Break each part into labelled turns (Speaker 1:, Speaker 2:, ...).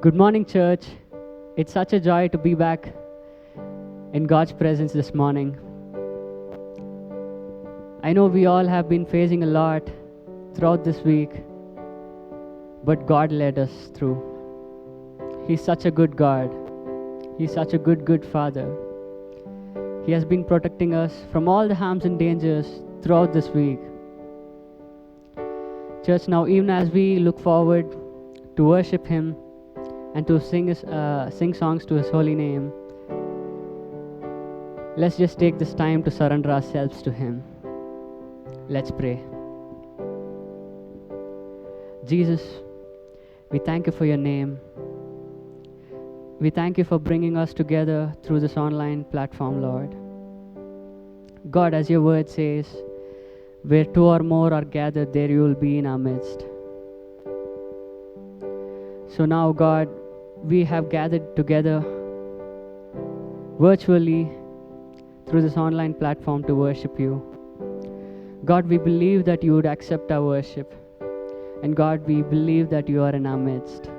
Speaker 1: Good morning, church. It's such a joy to be back in God's presence this morning. I know we all have been facing a lot throughout this week, but God led us through. He's such a good God. He's such a good Father. He has been protecting us from all the harms and dangers throughout this week. Church, now even as we look forward to worship Him and to sing songs to His holy name, let's just take this time to surrender ourselves to Him. Let's pray. Jesus, we thank You for Your name. We thank You for bringing us together through this online platform, Lord. God, as Your word says, where two or more are gathered, there You will be in our midst. So now, God, we have gathered together virtually through this online platform to worship You. God, we believe that You would accept our worship. And God, we believe that You are in our midst.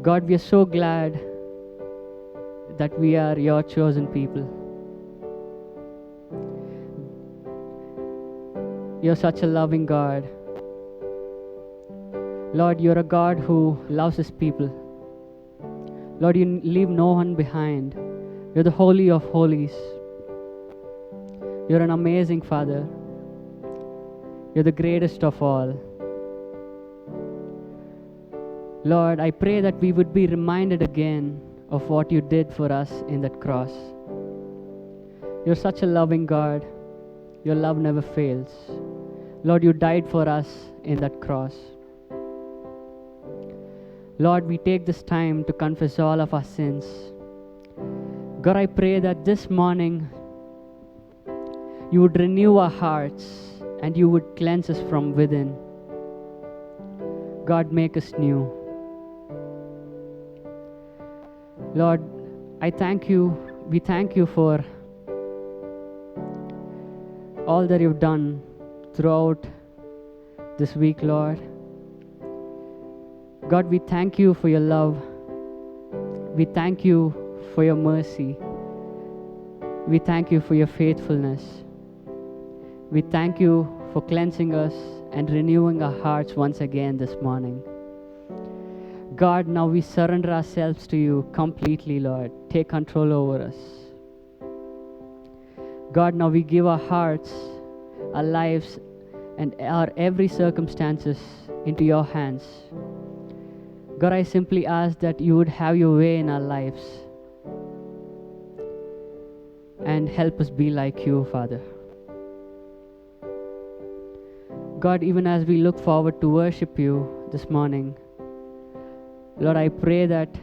Speaker 1: God, we are so glad that we are Your chosen people. You're such a loving God. Lord, You're a God who loves His people. Lord, You leave no one behind. You're the Holy of Holies. You're an amazing Father. You're the greatest of all. Lord, I pray that we would be reminded again of what You did for us in that cross. You're such a loving God. Your love never fails. Lord, You died for us in that cross. Lord, we take this time to confess all of our sins. God, I pray that this morning You would renew our hearts and You would cleanse us from within. God, make us new. Lord, I thank You. We thank You for all that You've done throughout this week, Lord. God, we thank You for Your love. We thank You for Your mercy. We thank You for Your faithfulness. We thank You for cleansing us and renewing our hearts once again this morning. God, now we surrender ourselves to You completely, Lord. Take control over us. God, now we give our hearts, our lives, and our every circumstances into Your hands. God, I simply ask that You would have Your way in our lives and help us be like You, Father. God, even as we look forward to worship You this morning, Lord, I pray that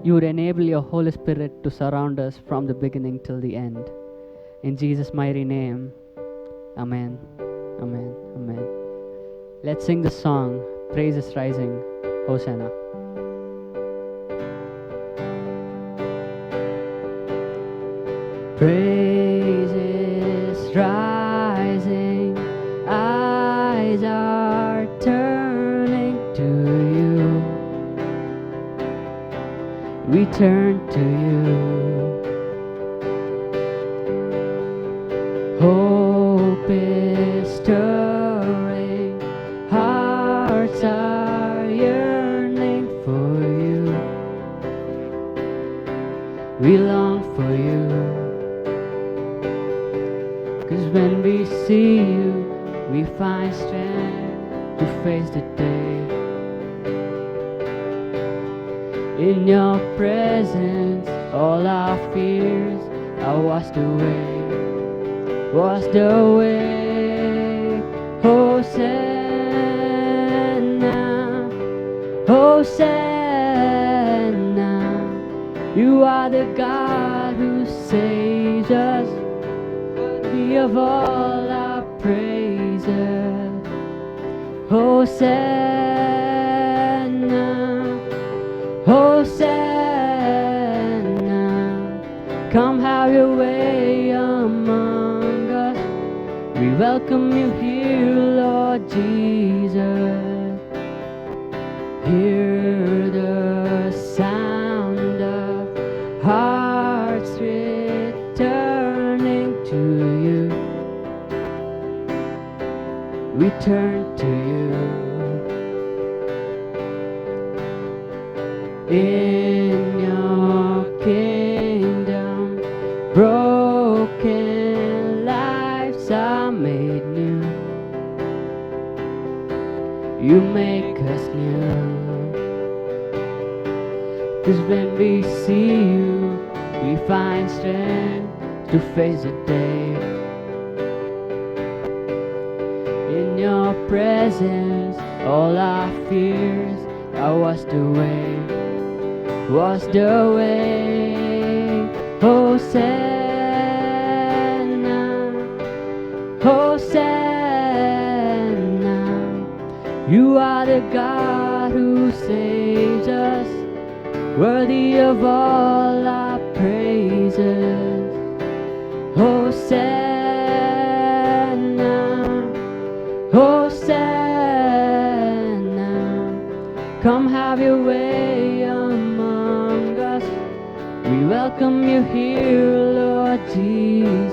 Speaker 1: You would enable Your Holy Spirit to surround us from the beginning till the end. In Jesus' mighty name, Amen. Amen. Amen. Let's sing the song, Praise is Rising, Hosanna. Praise is rising, eyes are turning to You. We turn to You. Hope is stirring, hearts are yearning for You. We long for You, 'cause when we see You, we find strength to face the day. In Your presence, all our fears are washed away. Washed away. Hosanna, Hosanna. You are the God who saves us, worthy of all our praises. Hosanna, Hosanna. Come have Your way among us. We welcome You here, Lord Jesus. we turn to you. In your kingdom, broken lives are made new. You make us new. 'Cause when we see you, we find strength to face the day. In your presence, all our fears are washed away. Washed away. Hosanna, Hosanna. You are the God who saves us, worthy of all our praises. Hosanna, Hosanna. Come have your way among us. We welcome you here, Lord Jesus.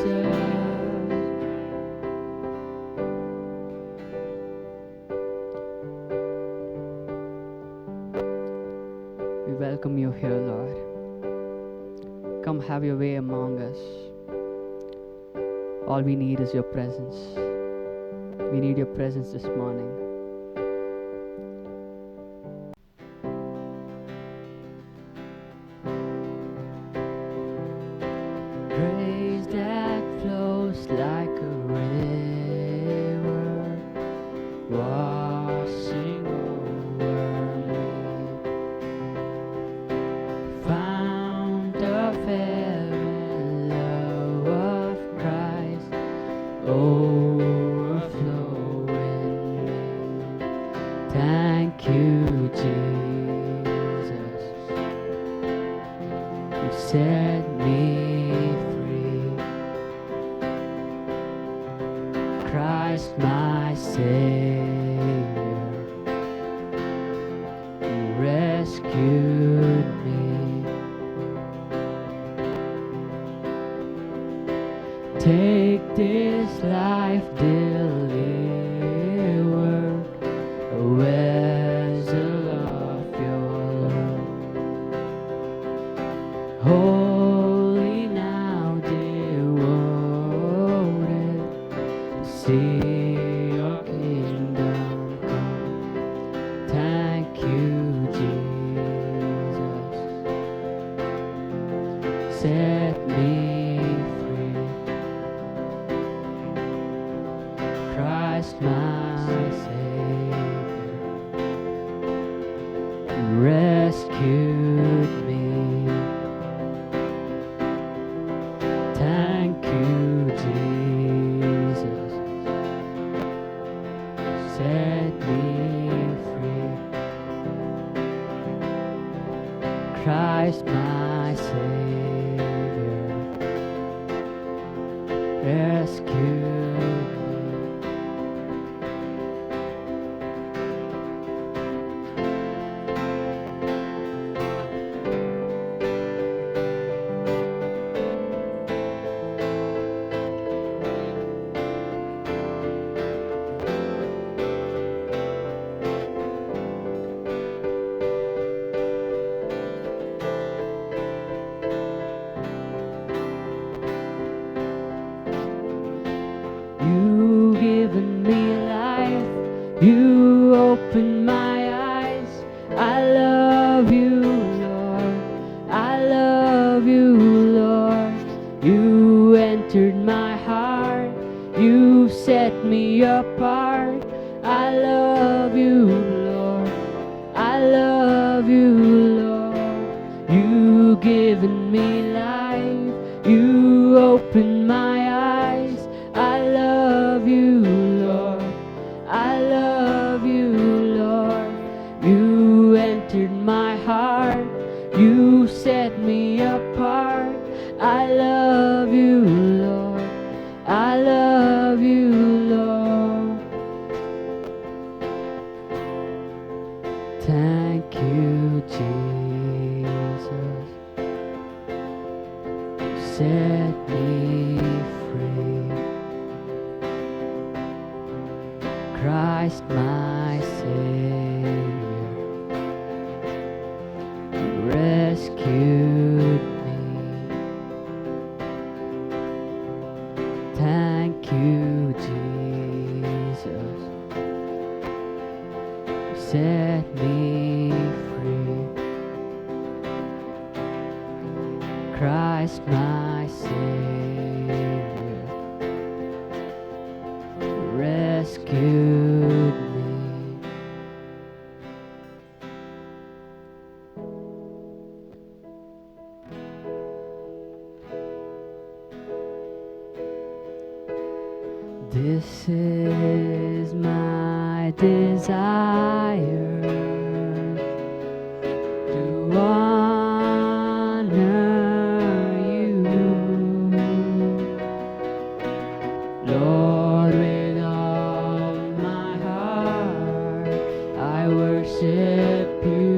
Speaker 1: We welcome you here, Lord. Come have your way among us. All we need is your presence. We need your presence this morning. Grace that flows like a river, washing over me. Fount of heaven, love of Christ, overflow in me. Thank you, Jesus. You set me free. Christ my Savior, you rescued me. Take this life delivered, a vessel of your love. Holy now devoted to see your kingdom come. Thank you, Jesus. Set me free. Christ my Savior, you rescued me. Thank you, Jesus. Set me free. Christ my Savior, rescued me. You given me life, you opened my eyes. I love you, Lord. I love you, Lord. You entered my heart, you set me apart. I love you, Lord. I love you, Lord. You given me life, you opened my eyes. I love you, Lord. I love you, Lord. You entered my heart, you set me apart. I love you, Lord. I love you, Lord. Thank you, Jesus. Set me free. Christ my Savior rescued me. Thank you, Jesus, set me free. Christ my Savior rescued me. This is my desire, to honor you, Lord. With all my heart I worship you.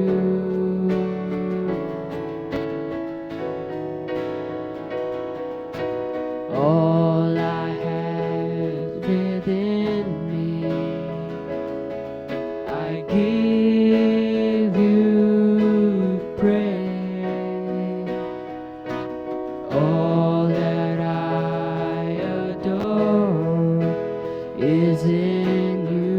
Speaker 1: All I have within me, I give you praise. All that I adore is in you.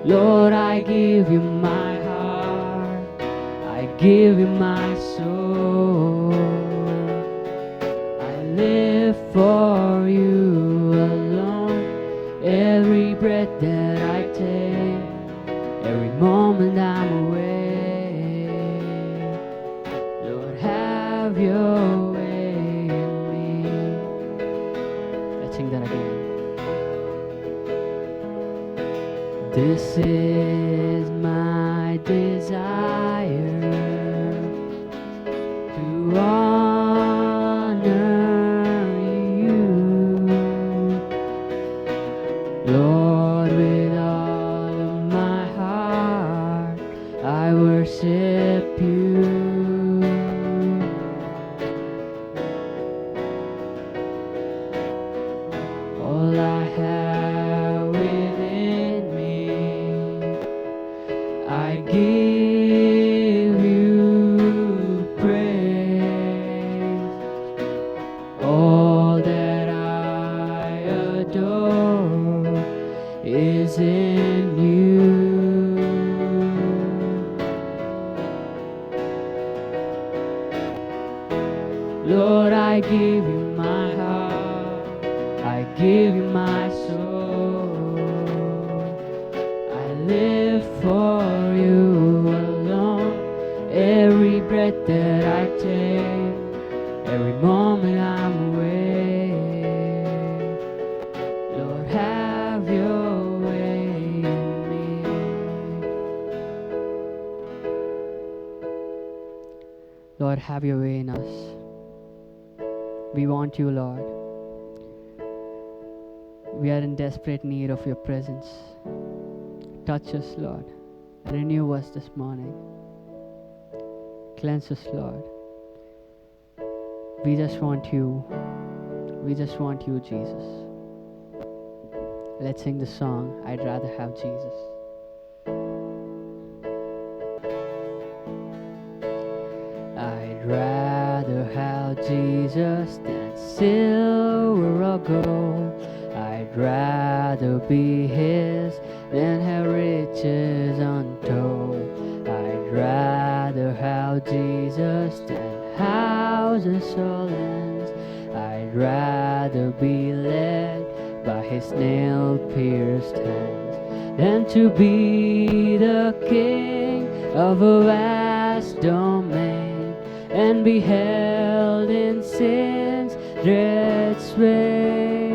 Speaker 1: Lord, I give you my heart, I give you my soul. I live for you alone. Every breath that I take, every moment I'm awake, Lord, have your way in me. Let's sing that again. This is my desire, to honor you, Lord. With all of my heart I worship you. All I have within me, I give you praise. All that I adore is in you. Lord, I give you my heart, I give you my soul. I live for you alone. Every breath that I take, every moment I'm awake, Lord, have your way in me. Lord, have your way in us. We want you, Lord. We are in desperate need of your presence. Touch us, Lord. Renew us this morning. Cleanse us, Lord. We just want you. We just want you, Jesus. Let's sing the song, I'd rather have Jesus. I'd rather have Jesus than silver or gold. I'd rather be his than have riches untold. I'd rather have Jesus than houses or lands. I'd rather be led by his nail-pierced hands than to be the king of a vast domain and be held in sin's dread sway.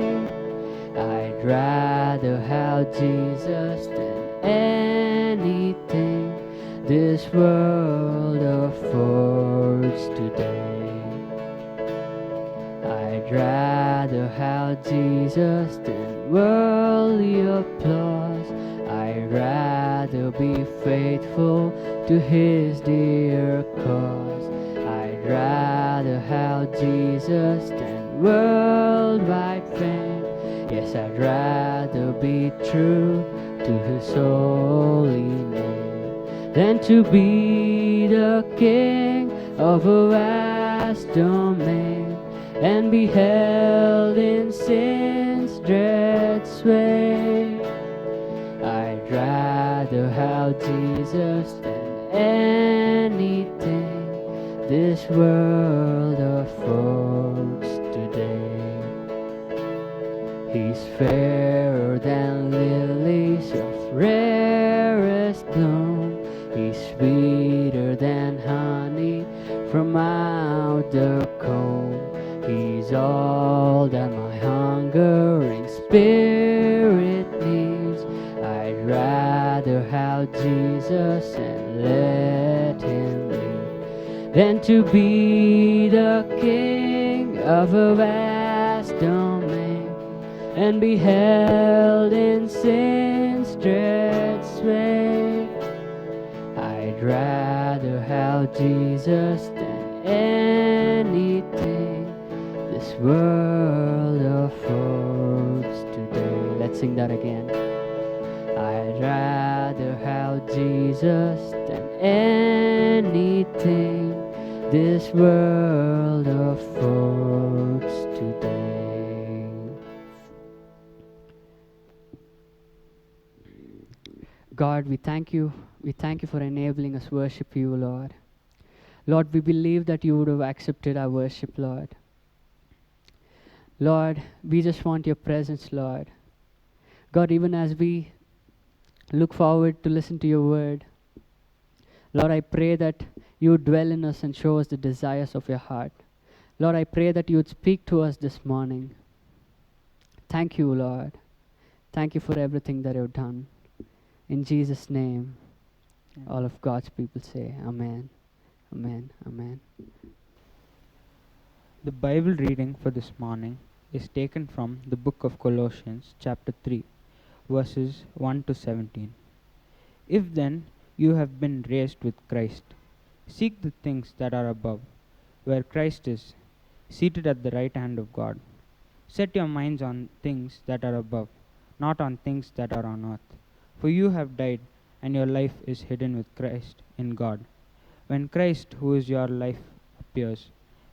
Speaker 1: I'd rather have Jesus than anything this world affords today. I'd rather have Jesus than worldly applause. I'd rather be faithful to his dear cause. I'd rather rather have Jesus than worldwide fame. Yes, I'd rather be true to His holy name than to be the king of a vast domain and be held in sin's dread sway. I'd rather have Jesus than anything this world affords today. He's fairer than lilies of rarest bloom. He's sweeter than honey from out the comb. He's all that my hungering spirit needs. I'd rather have Jesus and let Him lead than to be the king of a vast domain and be held in sin's dread sway. I'd rather have Jesus than anything this world affords today. Let's sing that again. I'd rather have Jesus than anything this world affords today. God, we thank you. We thank you for enabling us worship you, Lord. Lord, we believe that you would have accepted our worship, Lord. Lord, we just want your presence, Lord. God, even as we look forward to listen to your word, Lord, I pray that you would dwell in us and show us the desires of your heart. Lord, I pray that you would speak to us this morning. Thank you, Lord. Thank you for everything that you've done. In Jesus' name, all of God's people say, Amen, Amen, Amen.
Speaker 2: The Bible reading for this morning is taken from the book of Colossians, chapter 3, verses 1 to 17. If then you have been raised with Christ, seek the things that are above, where Christ is, seated at the right hand of God. Set your minds on things that are above, not on things that are on earth. For you have died, and your life is hidden with Christ in God. When Christ, who is your life, appears,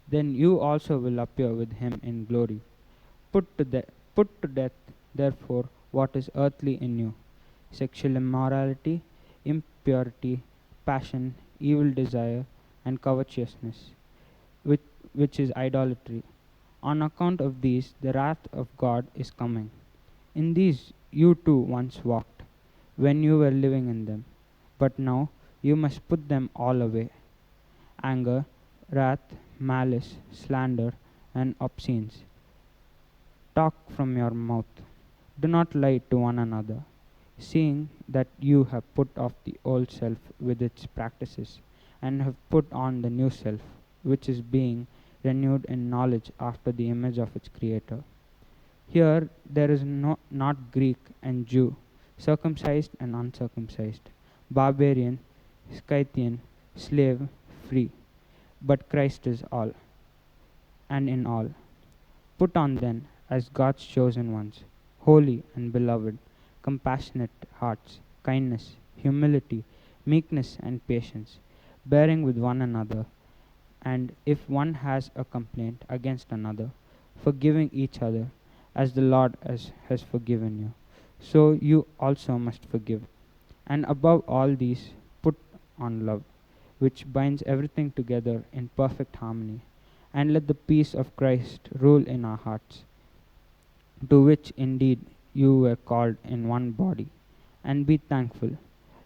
Speaker 2: then you also will appear with him in glory. Put to death, therefore, what is earthly in you: sexual immorality, impurity, passion, evil desire, and covetousness, which is idolatry. On account of these, the wrath of God is coming. In these you too once walked, when you were living in them. But now you must put them all away: anger, wrath, malice, slander, and obscenes talk from your mouth. Do not lie to one another, seeing that you have put off the old self with its practices, and have put on the new self, which is being renewed in knowledge after the image of its Creator. Here there is not Greek and Jew, circumcised and uncircumcised, barbarian, Scythian, slave, free, but Christ is all, and in all. Put on then, as God's chosen ones, holy and beloved, compassionate hearts, kindness, humility, meekness, and patience, bearing with one another, and if one has a complaint against another, forgiving each other, as the Lord has forgiven you, so you also must forgive. And above all these, put on love, which binds everything together in perfect harmony. And let the peace of Christ rule in our hearts, to which indeed you were called in one body, and be thankful.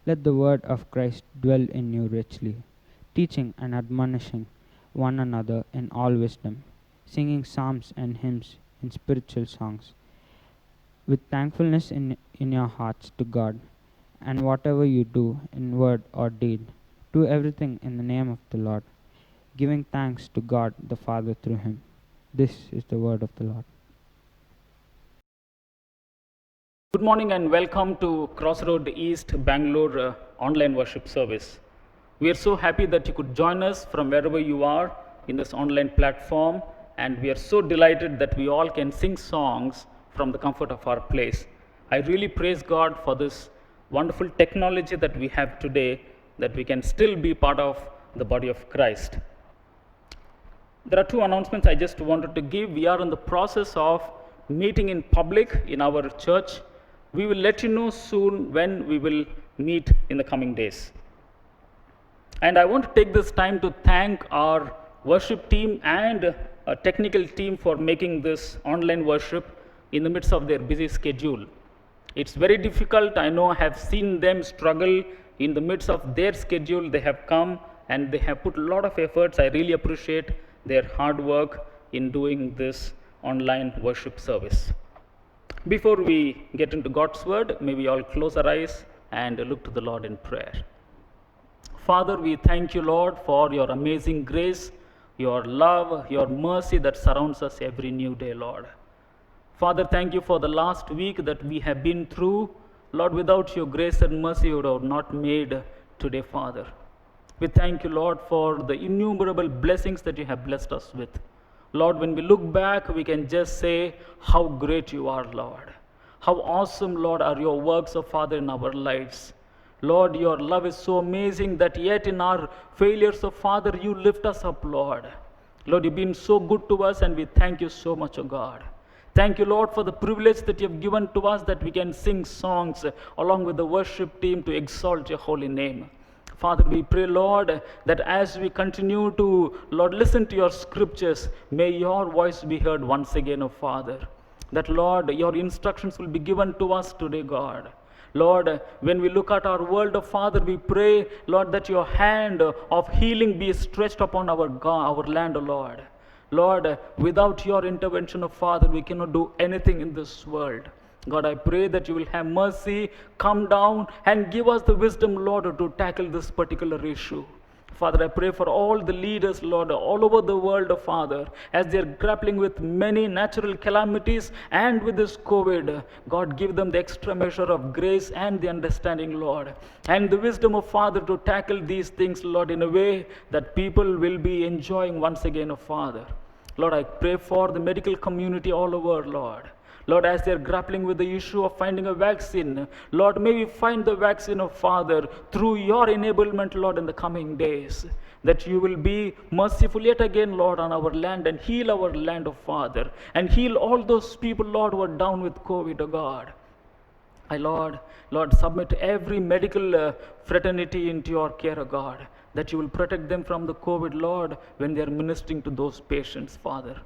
Speaker 2: Let the word of Christ dwell in you richly, teaching and admonishing one another in all wisdom, singing psalms and hymns in spiritual songs, with thankfulness in your hearts to God. And whatever you do in word or deed, do everything in the name of the Lord, giving thanks to God the Father through him. This is the word of the Lord.
Speaker 3: Good morning and welcome to Crossroad East Bangalore online worship service. We are so happy that you could join us from wherever you are in this online platform, and we are so delighted that we all can sing songs from the comfort of our place. I really praise God for this wonderful technology that we have today, that we can still be part of the body of Christ. There are two announcements I just wanted to give. We are in the process of meeting in public in our church. We will let you know soon when we will meet in the coming days. And I want to take this time to thank our worship team and technical team for making this online worship in the midst of their busy schedule. It's very difficult. I know I have seen them struggle in the midst of their schedule. They have come and they have put a lot of efforts. I really appreciate their hard work in doing this online worship service. Before we get into God's word, may we all close our eyes and look to the Lord in prayer. Father, we thank you, Lord, for your amazing grace, your love, your mercy that surrounds us every new day, Lord. Father, thank you for the last week that we have been through. Lord, without your grace and mercy, you would have not made today, Father. We thank you, Lord, for the innumerable blessings that you have blessed us with. Lord, when we look back, we can just say how great you are, Lord. How awesome, Lord, are your works, of Father, in our lives. Lord, your love is so amazing that yet in our failures, of Father, you lift us up, Lord. Lord, you've been so good to us, and we thank you so much, O God. Thank you, Lord, for the privilege that you have given to us that we can sing songs along with the worship team to exalt your holy name. Father, we pray, Lord, that as we continue to, Lord, listen to your scriptures, may your voice be heard once again, O Father. That, Lord, your instructions will be given to us today, God. Lord, when we look at our world, O Father, we pray, Lord, that your hand of healing be stretched upon our land, O Lord. Lord, without your intervention, O Father, we cannot do anything in this world. God, I pray that you will have mercy, come down and give us the wisdom, Lord, to tackle this particular issue. Father, I pray for all the leaders, Lord, all over the world, Father, as they're grappling with many natural calamities and with this COVID. God, give them the extra measure of grace and the understanding, Lord, and the wisdom of Father to tackle these things, Lord, in a way that people will be enjoying once again, Father. Lord, I pray for the medical community all over, Lord. Lord, as they're grappling with the issue of finding a vaccine, Lord, may we find the vaccine, of Father, through your enablement, Lord, in the coming days. That you will be merciful yet again, Lord, on our land and heal our land, of Father, and heal all those people, Lord, who are down with COVID, O God. I, Lord, submit every medical fraternity into your care, O God, that you will protect them from the COVID, Lord, when they are ministering to those patients, Father.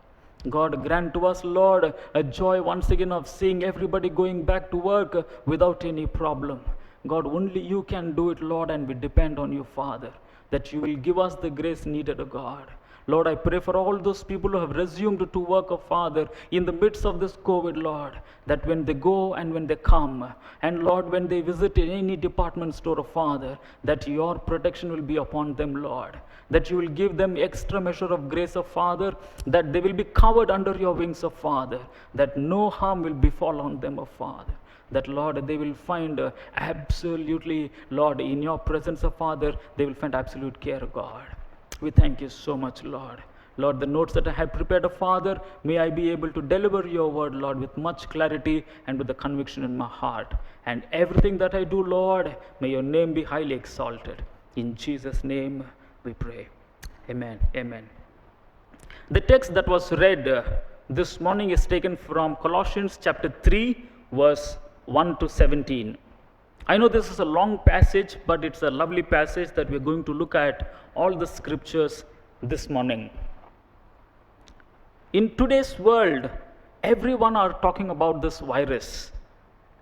Speaker 3: God, grant to us, Lord, a joy once again of seeing everybody going back to work without any problem. God, only you can do it, Lord, and we depend on you, Father, that you will give us the grace needed, O God. Lord, I pray for all those people who have resumed to work, O Father, in the midst of this COVID, Lord, that when they go and when they come, and Lord, when they visit any department store, O Father, that your protection will be upon them, Lord. That you will give them extra measure of grace, of Father, that they will be covered under your wings, of Father, that no harm will befall on them, of Father. That, Lord, they will find absolutely, Lord, in your presence, of Father, they will find absolute care, God. We thank you so much, Lord. Lord, the notes that I have prepared, of Father, may I be able to deliver your word, Lord, with much clarity and with the conviction in my heart. And everything that I do, Lord, may your name be highly exalted. In Jesus' name we pray. Amen. Amen. The text that was read this morning is taken from Colossians chapter 3, verse 1 to 17. I know this is a long passage, but it's a lovely passage that we're going to look at all the scriptures this morning. In today's world, everyone are talking about this virus,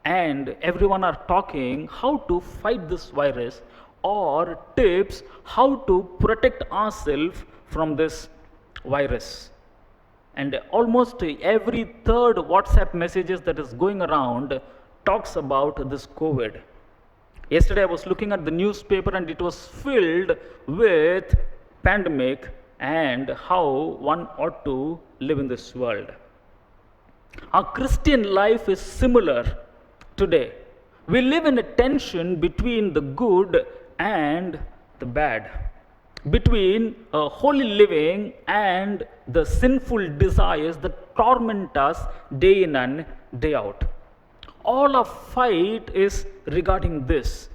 Speaker 3: and everyone are talking how to fight this virus or tips how to protect ourselves from this virus. And almost every third WhatsApp messages that is going around talks about this COVID. Yesterday I was looking at the newspaper and it was filled with pandemic and how one ought to live in this world. Our Christian life is similar today. We live in a tension between the good and the bad. between holy living and the sinful desires that torment us day in and day out. All our fight is regarding this.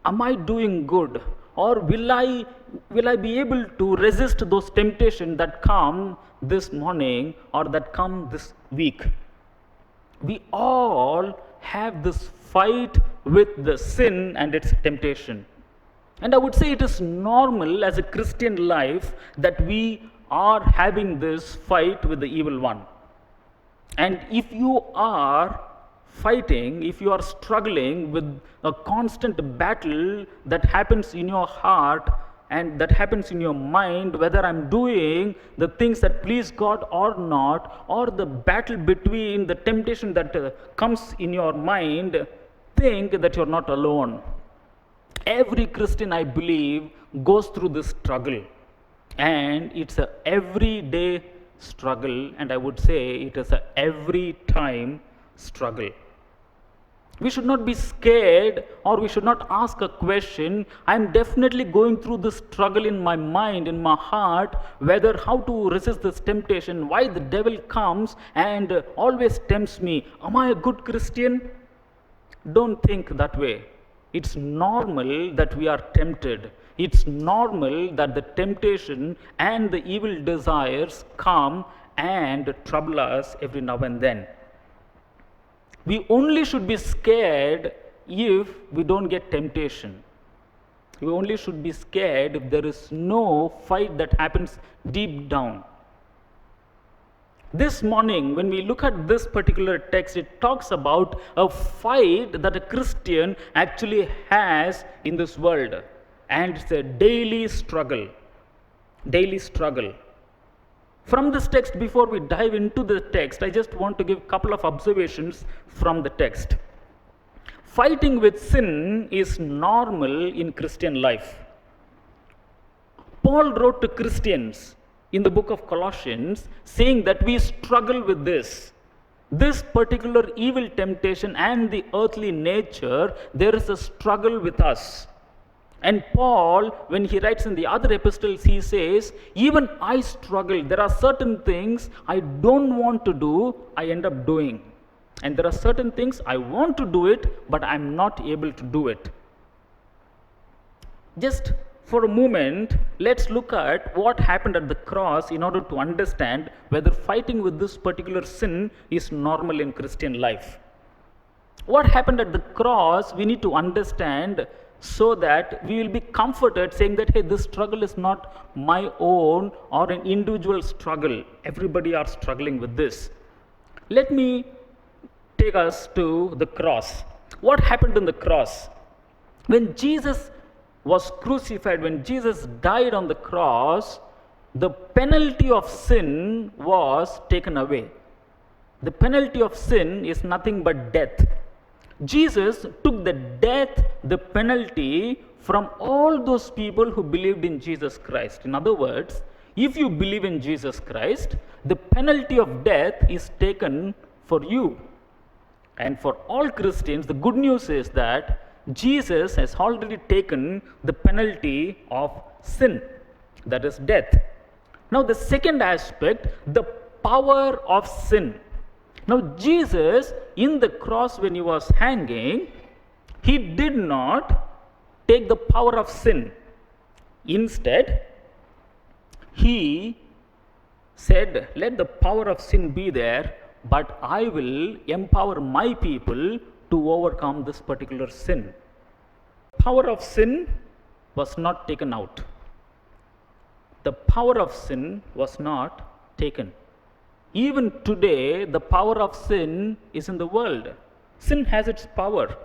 Speaker 3: Am I doing good? Or will I be able to resist those temptations that come this morning or that come this week? We all have this fight with the sin and its temptation. And I would say it is normal as a Christian life that we are having this fight with the evil one. And if you are fighting, if you are struggling with a constant battle that happens in your heart and that happens in your mind, whether I'm doing the things that please God or not, or the battle between the temptation that comes in your mind, think that you're not alone. Every Christian, I believe, goes through this struggle, and it's a everyday struggle, and I would say it is a every time struggle. We should not be scared, or we should not ask a question. I'm definitely going through this struggle in my mind, in my heart, whether how to resist this temptation, why the devil comes and always tempts me. Am I a good Christian? Don't think that way. It's normal that we are tempted. It's normal that the temptation and the evil desires come and trouble us every now and then. We only should be scared if we don't get temptation. We only should be scared if there is no fight that happens deep down. This morning, when we look at this particular text, it talks about a fight that a Christian actually has in this world. And it's a daily struggle. Daily struggle. From this text, before we dive into the text, I just want to give a couple of observations from the text. Fighting with sin is normal in Christian life. Paul wrote to Christians in the book of Colossians saying that we struggle with this particular evil temptation and the earthly nature. There is a struggle with us. And Paul, when he writes in the other epistles, he says, even I struggle. There are certain things I don't want to do, I end up doing. And there are certain things I want to do it, but I'm not able to do it. Just for a moment, let's look at what happened at the cross in order to understand whether fighting with this particular sin is normal in Christian life. What happened at the cross, we need to understand so that we will be comforted saying that, hey, this struggle is not my own or an individual struggle. Everybody are struggling with this. Let me take us to the cross. What happened in the cross? When Jesus was crucified, when Jesus died on the cross, the penalty of sin was taken away. The penalty of sin is nothing but death. Jesus took the death, the penalty from all those people who believed in Jesus Christ. In other words, if you believe in Jesus Christ, the penalty of death is taken for you. And for all Christians, the good news is that Jesus has already taken the penalty of sin, that is death. Now, the second aspect, the power of sin. Now, Jesus, in the cross when he was hanging, he did not take the power of sin. Instead, he said, let the power of sin be there, but I will empower my people to overcome this particular sin. Power of sin was not taken out. The power of sin was not taken. Even today, the power of sin is in the world. Sin has its power.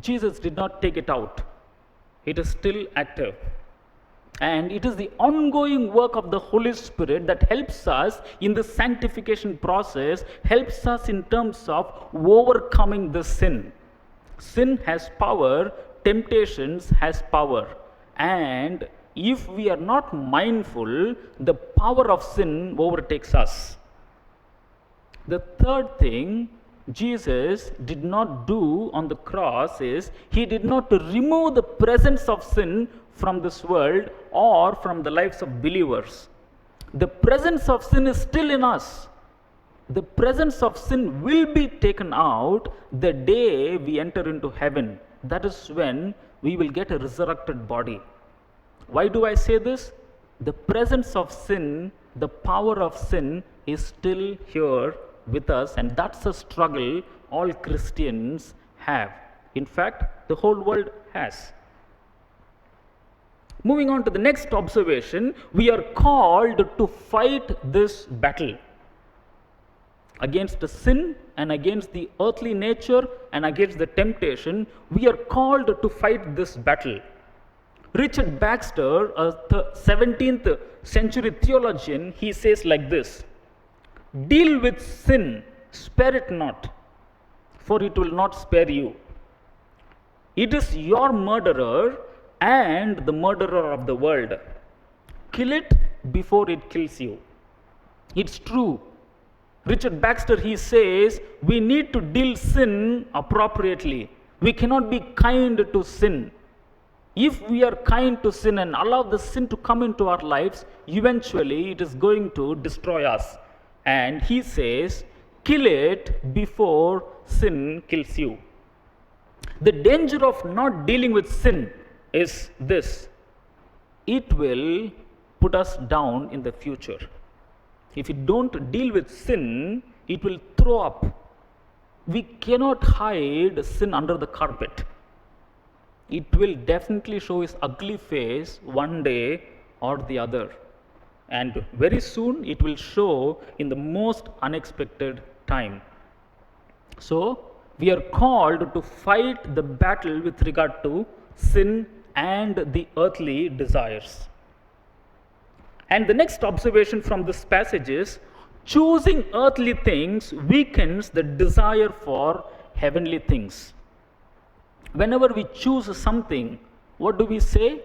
Speaker 3: Jesus did not take it out. It is still active. And it is the ongoing work of the Holy Spirit that helps us in the sanctification process, helps us in terms of overcoming the sin. Sin has power, temptations has power. And if we are not mindful, the power of sin overtakes us. The third thing Jesus did not do on the cross is he did not remove the presence of sin from this world or from the lives of believers. The presence of sin is still in us. The presence of sin will be taken out the day we enter into heaven. That is when we will get a resurrected body. Why do I say this? The presence of sin, the power of sin is still here with us, and that's a struggle all Christians have. In fact, the whole world has. Moving on to the next observation, we are called to fight this battle against the sin and against the earthly nature and against the temptation. We are called to fight this battle. Richard Baxter, a 17th century theologian, he says like this: deal with sin, spare it not, for it will not spare you. It is your murderer and the murderer of the world. Kill it before it kills you. It's true. Richard Baxter, he says, we need to deal sin appropriately. We cannot be kind to sin. If we are kind to sin and allow the sin to come into our lives, eventually it is going to destroy us. And he says, kill it before sin kills you. The danger of not dealing with sin is this: it will put us down in the future. If we don't deal with sin, it will throw up. We cannot hide sin under the carpet. It will definitely show its ugly face one day or the other. And very soon it will show in the most unexpected time. So, we are called to fight the battle with regard to sin and the earthly desires. And the next observation from this passage is, choosing earthly things weakens the desire for heavenly things. Whenever we choose something, what do we say?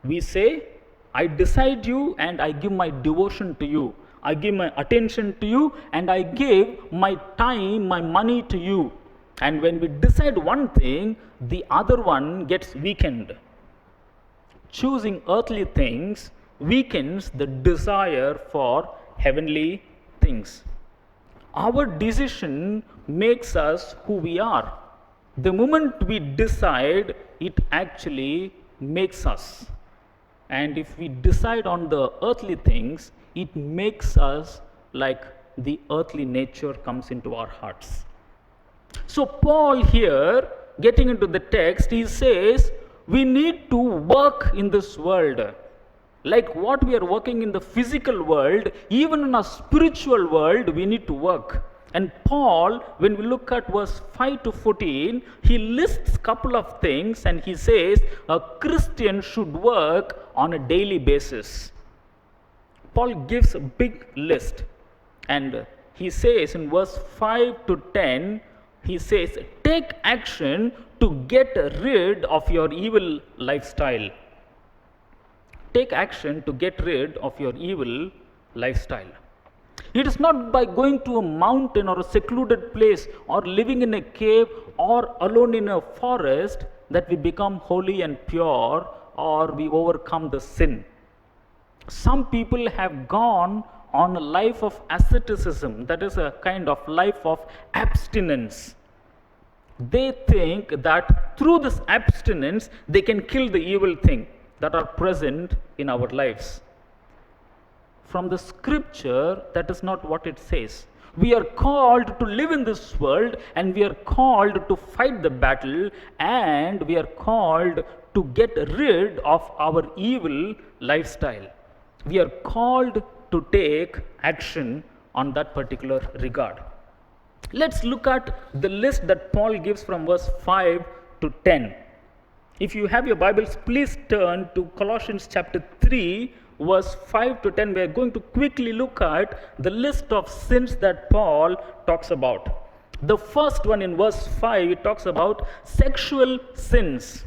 Speaker 3: We say, I decide you and I give my devotion to you. I give my attention to you and I give my time, my money to you. And when we decide one thing, the other one gets weakened. Choosing earthly things weakens the desire for heavenly things. Our decision makes us who we are. The moment we decide, it actually makes us. And if we decide on the earthly things, it makes us like the earthly nature comes into our hearts. So Paul here, getting into the text, he says, we need to work in this world. Like what we are working in the physical world, even in our spiritual world, we need to work. And Paul, when we look at verse 5 to 14, he lists a couple of things and he says a Christian should work on a daily basis. Paul gives a big list and he says in verse 5 to 10, he says, take action to get rid of your evil lifestyle. Take action to get rid of your evil lifestyle. It is not by going to a mountain or a secluded place or living in a cave or alone in a forest that we become holy and pure or we overcome the sin. Some people have gone on a life of asceticism, that is a kind of life of abstinence. They think that through this abstinence they can kill the evil thing that are present in our lives. From the scripture, that is not what it says. We are called to live in this world and we are called to fight the battle and we are called to get rid of our evil lifestyle. We are called to take action on that particular regard. Let's look at the list that Paul gives from verse 5 to 10. If you have your Bibles, please turn to Colossians chapter 3, verse 5 to 10. We are going to quickly look at the list of sins that Paul talks about. The first one in verse 5, it talks about sexual sins.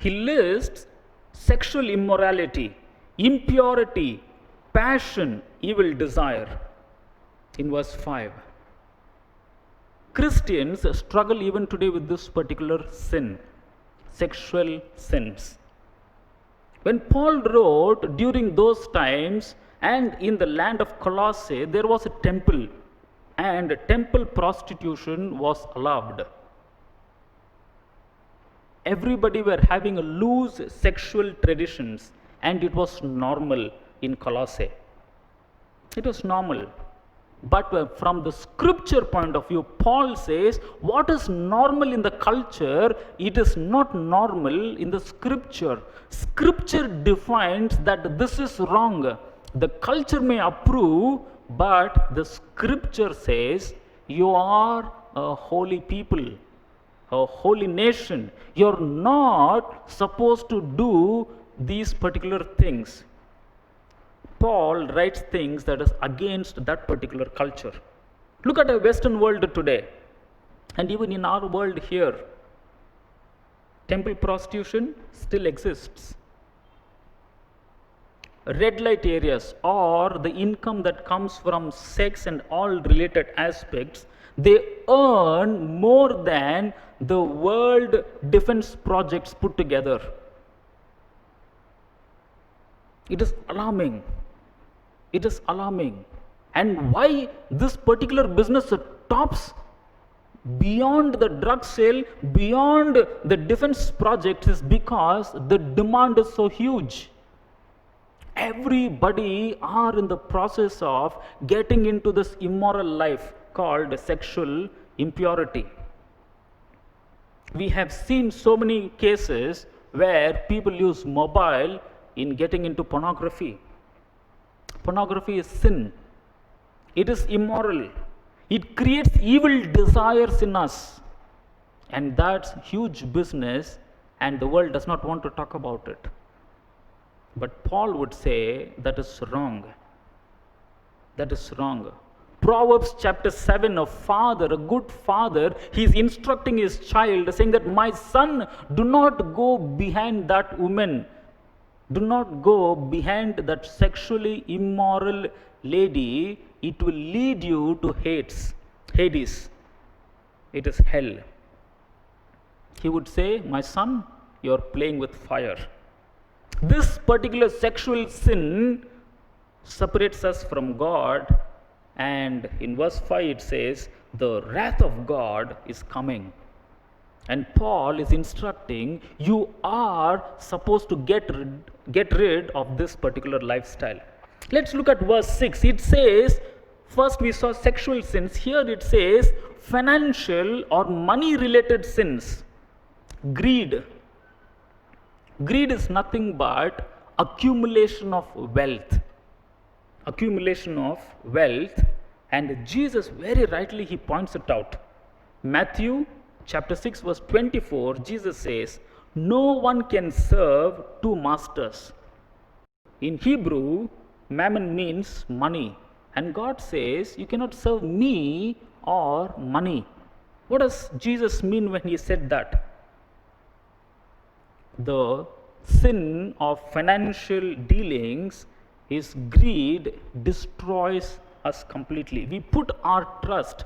Speaker 3: He lists sexual immorality, impurity, passion, evil desire in verse 5. Christians struggle even today with this particular sin, sexual sins. When Paul wrote during those times and in the land of Colossae, there was a temple, and temple prostitution was allowed. Everybody were having a loose sexual traditions, and it was normal in Colossae. It was normal. But from the scripture point of view, Paul says what is normal in the culture, it is not normal in the scripture. Scripture defines that this is wrong. The culture may approve, but the scripture says you are a holy people, a holy nation. You're not supposed to do these particular things. Paul writes things that is against that particular culture. Look at the Western world today, and even in our world here, temple prostitution still exists. Red light areas, or the income that comes from sex and all related aspects, they earn more than the world defense projects put together. It is alarming. It is alarming. And why this particular business tops beyond the drug sale, beyond the defense project, is because the demand is so huge. Everybody are in the process of getting into this immoral life called sexual impurity. We have seen so many cases where people use mobile in getting into pornography. Pornography is sin. It is immoral. It creates evil desires in us. And that's huge business, and the world does not want to talk about it. But Paul would say that is wrong. That is wrong. Proverbs chapter 7, a father, a good father, he is instructing his child, saying that, my son, do not go behind that woman. Do not go behind that sexually immoral lady. It will lead you to Hades. It is hell. He would say, my son, you are playing with fire. This particular sexual sin separates us from God, and in verse 5 it says, the wrath of God is coming. And Paul is instructing, you are supposed to get rid of this particular lifestyle. Let's look at verse 6. It says, first we saw sexual sins. Here it says financial or money related sins. Greed. Greed is nothing but accumulation of wealth. Accumulation of wealth. And Jesus very rightly he points it out. Matthew chapter 6 verse 24, Jesus says, no one can serve two masters. In Hebrew, mammon means money. And God says, you cannot serve me or money. What does Jesus mean when he said that? The sin of financial dealings is greed, destroys us completely. We put our trust.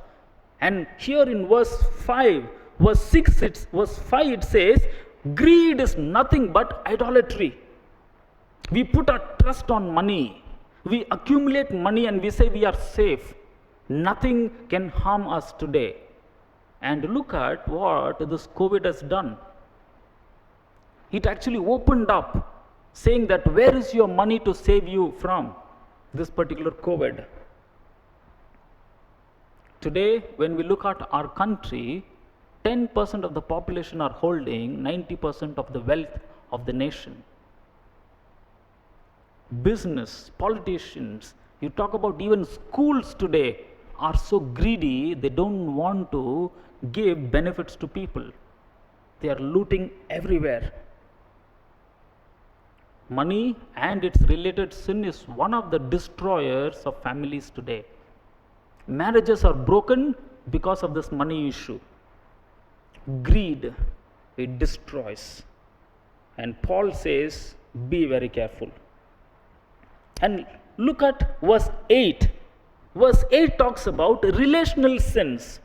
Speaker 3: And here in verse 5, verse 6, verse 5 it says, greed is nothing but idolatry. We put our trust on money. We accumulate money and we say we are safe. Nothing can harm us today. And look at what this COVID has done. It actually opened up, saying that where is your money to save you from this particular COVID? Today, when we look at our country, 10% of the population are holding 90% of the wealth of the nation. Business, politicians, you talk about even schools today are so greedy, they don't want to give benefits to people. They are looting everywhere. Money and its related sin is one of the destroyers of families today. Marriages are broken because of this money issue. Greed, it destroys. And Paul says, be very careful. And look at verse 8. Verse 8 talks about relational sins.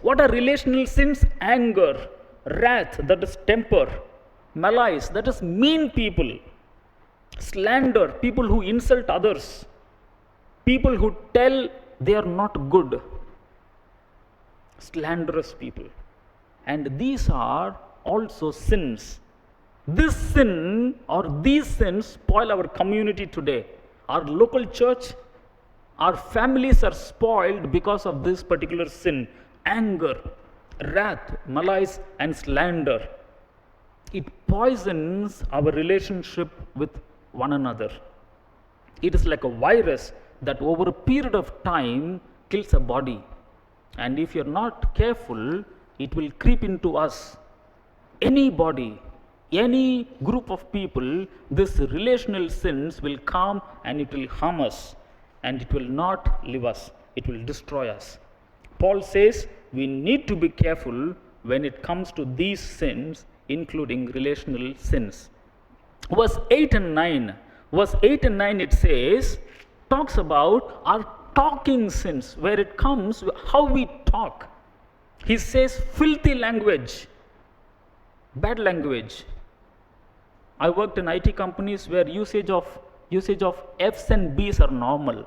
Speaker 3: What are relational sins? Anger, wrath, that is temper, malice, that is mean people, Slander, people who insult others, people who tell they are not good. Slanderous people. And these are also sins. This sin or these sins spoil our community today. Our local church, our families are spoiled because of this particular sin. Anger, wrath, malice, and slander. It poisons our relationship with one another. It is like a virus that over a period of time kills a body. And if you're not careful, it will creep into us. Anybody, any group of people, this relational sins will come and it will harm us. And it will not leave us. It will destroy us. Paul says we need to be careful when it comes to these sins, including relational sins. Verse 8 and 9. Verse 8 and 9 it says, talks about our talking sins, where it comes, how we talk. He says filthy language, bad language. I worked in IT companies where usage of F's and B's are normal.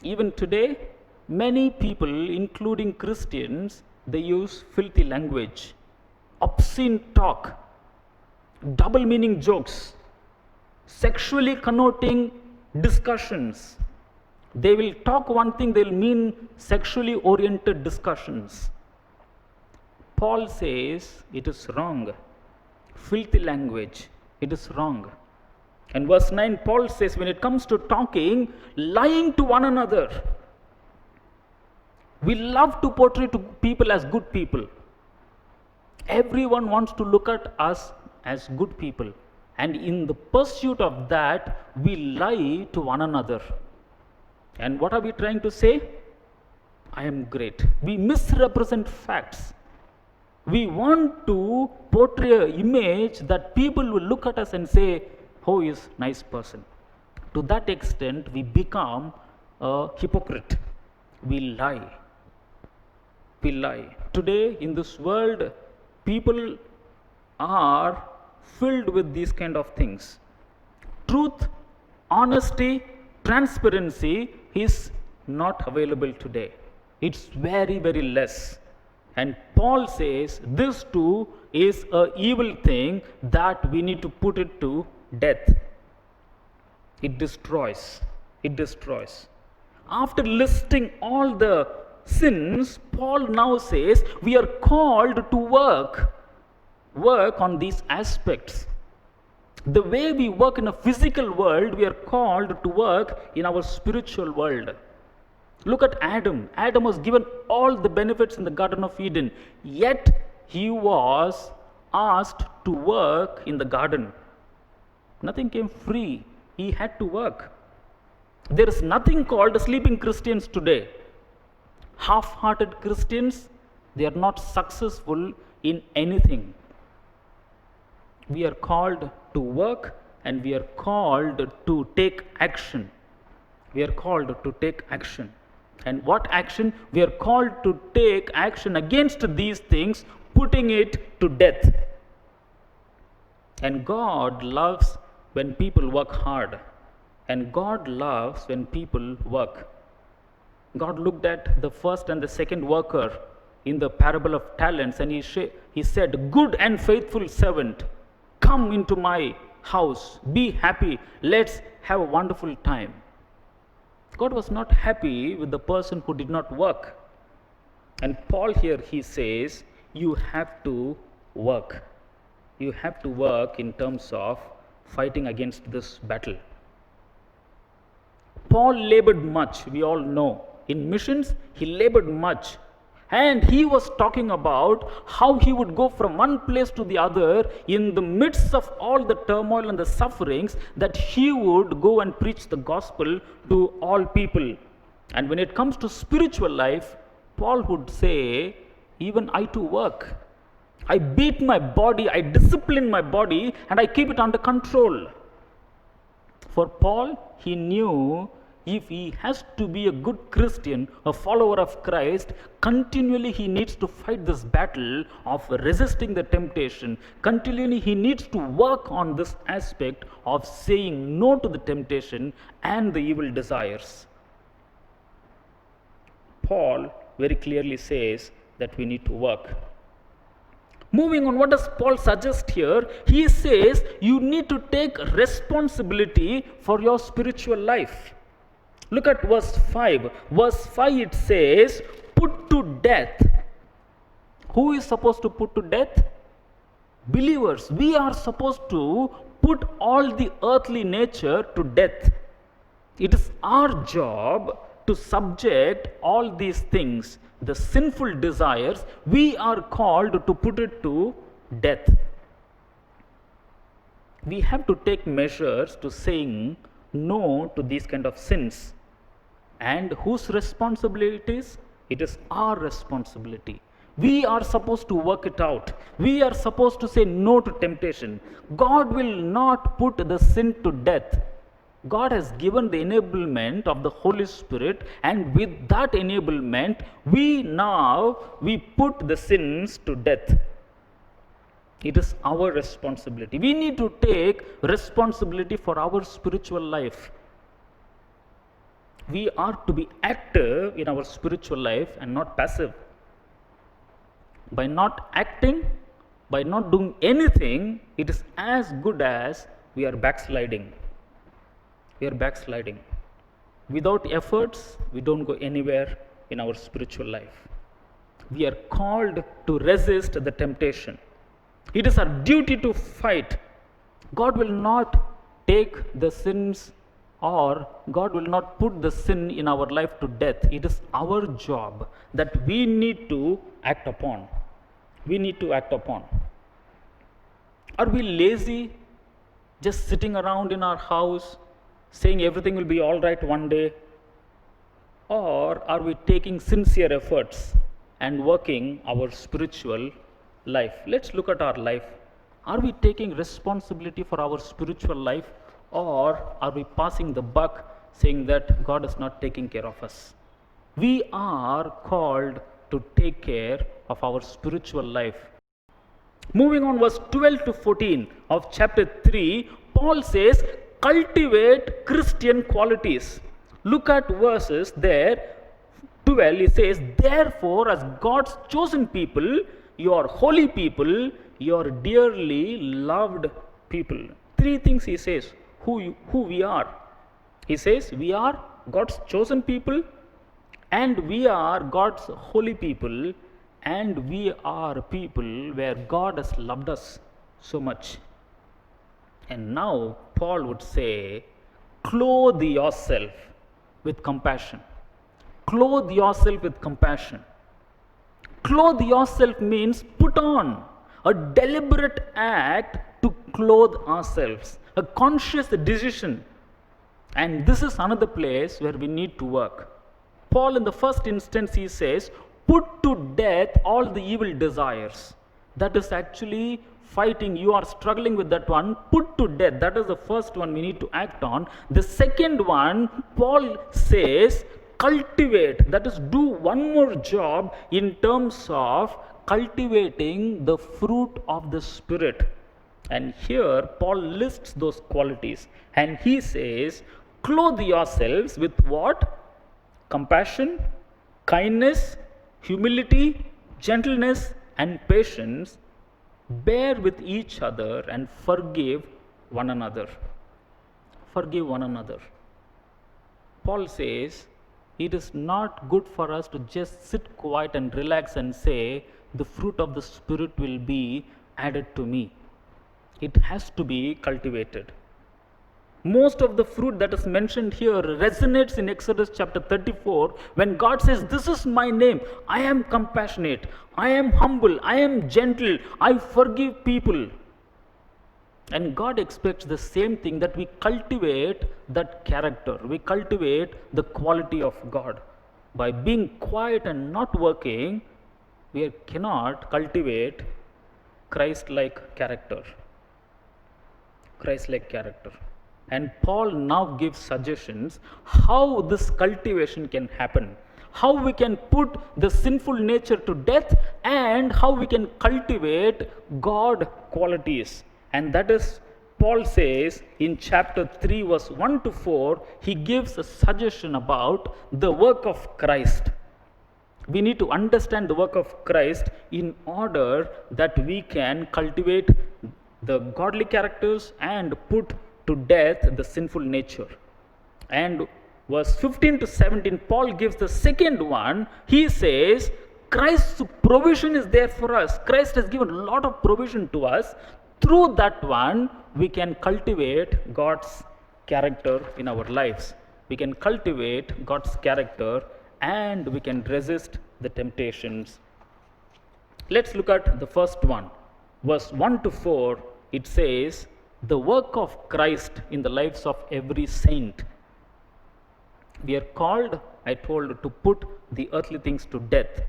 Speaker 3: Even today, many people, including Christians, they use filthy language, obscene talk, double meaning jokes, sexually connoting discussions. They will talk one thing, they will mean sexually oriented discussions. Paul says it is wrong. Filthy language, it is wrong. And verse 9, Paul says when it comes to talking, lying to one another. We love to portray to people as good people. Everyone wants to look at us as good people. And in the pursuit of that, we lie to one another. And what are we trying to say? I am great. We misrepresent facts. We want to portray an image that people will look at us and say, oh, he is a nice person. To that extent, we become a hypocrite. We lie. We lie. Today, in this world, people are filled with these kind of things. Truth, honesty, transparency is not available today. It's very, very less. And Paul says this too is an evil thing that we need to put it to death. It destroys. It destroys. After listing all the sins, Paul now says we are called to work on these aspects. The way we work in a physical world, we are called to work in our spiritual world. Look at Adam. Adam was given all the benefits in the Garden of Eden, yet he was asked to work in the garden. Nothing came free. He had to work. There is nothing called sleeping Christians today. Half-hearted Christians, they are not successful in anything. We are called to work and we are called to take action. We are called to take action. And what action? We are called to take action against these things, putting it to death. And God loves when people work hard. And God loves when people work. God looked at the first and the second worker in the parable of talents, and he said, good and faithful servant, come into my house, be happy, let's have a wonderful time. God was not happy with the person who did not work. And Paul here, he says, you have to work. You have to work in terms of fighting against this battle. Paul labored much, we all know. In missions, he labored much. And he was talking about how he would go from one place to the other in the midst of all the turmoil and the sufferings, that he would go and preach the gospel to all people. And when it comes to spiritual life, Paul would say, even I too work. I beat my body, I discipline my body, and I keep it under control. For Paul, he knew if he has to be a good Christian, a follower of Christ, continually he needs to fight this battle of resisting the temptation. Continually he needs to work on this aspect of saying no to the temptation and the evil desires. Paul very clearly says that we need to work. Moving on, what does Paul suggest here? He says you need to take responsibility for your spiritual life. Look at verse 5. Verse 5 it says, put to death. Who is supposed to put to death? Believers. We are supposed to put all the earthly nature to death. It is our job to subject all these things, the sinful desires, we are called to put it to death. We have to take measures to saying no to these kind of sins. And whose responsibility it is? It is our responsibility. We are supposed to work it out. We are supposed to say no to temptation. God will not put the sin to death. God has given the enablement of the Holy Spirit, and with that enablement, we put the sins to death. It is our responsibility. We need to take responsibility for our spiritual life. We are to be active in our spiritual life and not passive. By not acting, by not doing anything, it is as good as we are backsliding. We are backsliding. Without efforts, we don't go anywhere in our spiritual life. We are called to resist the temptation. It is our duty to fight. God will not take the sins, or God will not put the sin in our life to death. It is our job that we need to act upon. We need to act upon. Are we lazy, just sitting around in our house, saying everything will be all right one day? Or are we taking sincere efforts and working our spiritual life? Let's look at our life. Are we taking responsibility for our spiritual life, or are we passing the buck saying that God is not taking care of us? We are called to take care of our spiritual life. Moving on, verse 12 to 14 of chapter 3, Paul says, cultivate Christian qualities. Look at verses there. 12, he says, therefore, as God's chosen people, you are holy people, you are dearly loved people. Three things he says, who we are. He says, we are God's chosen people, and we are God's holy people, and we are people where God has loved us so much. And now Paul would say, clothe yourself with compassion. Clothe yourself with compassion. Clothe yourself means put on, a deliberate act to clothe ourselves, a conscious decision. And this is another place where we need to work. Paul, in the first instance, he says, put to death all the evil desires. That is actually fighting. You are struggling with that one. Put to death. That is the first one we need to act on. The second one, Paul says, cultivate. That is, do one more job in terms of cultivating the fruit of the Spirit. And here Paul lists those qualities, and he says, clothe yourselves with what? Compassion, kindness, humility, gentleness, and patience. Bear with each other and forgive one another. Forgive one another. Paul says, it is not good for us to just sit quiet and relax and say, the fruit of the Spirit will be added to me. It has to be cultivated. Most of the fruit that is mentioned here resonates in Exodus chapter 34 when God says, this is my name. I am compassionate. I am humble. I am gentle. I forgive people. And God expects the same thing, that we cultivate that character. We cultivate the quality of God. By being quiet and not working, we cannot cultivate Christ-like character. Christ-like character. And Paul now gives suggestions how this cultivation can happen, how we can put the sinful nature to death, and how we can cultivate God qualities. And that is, Paul says in chapter 3, verse 1 to 4, he gives a suggestion about the work of Christ. We need to understand the work of Christ in order that we can cultivate the godly characters and put to death the sinful nature. And verse 15 to 17, Paul gives the second one. He says, Christ's provision is there for us. Christ has given a lot of provision to us. Through that one, we can cultivate God's character in our lives. We can cultivate God's character and we can resist the temptations. Let's look at the first one. Verse 1 to 4, it says, the work of Christ in the lives of every saint. We are called, I told, to put the earthly things to death.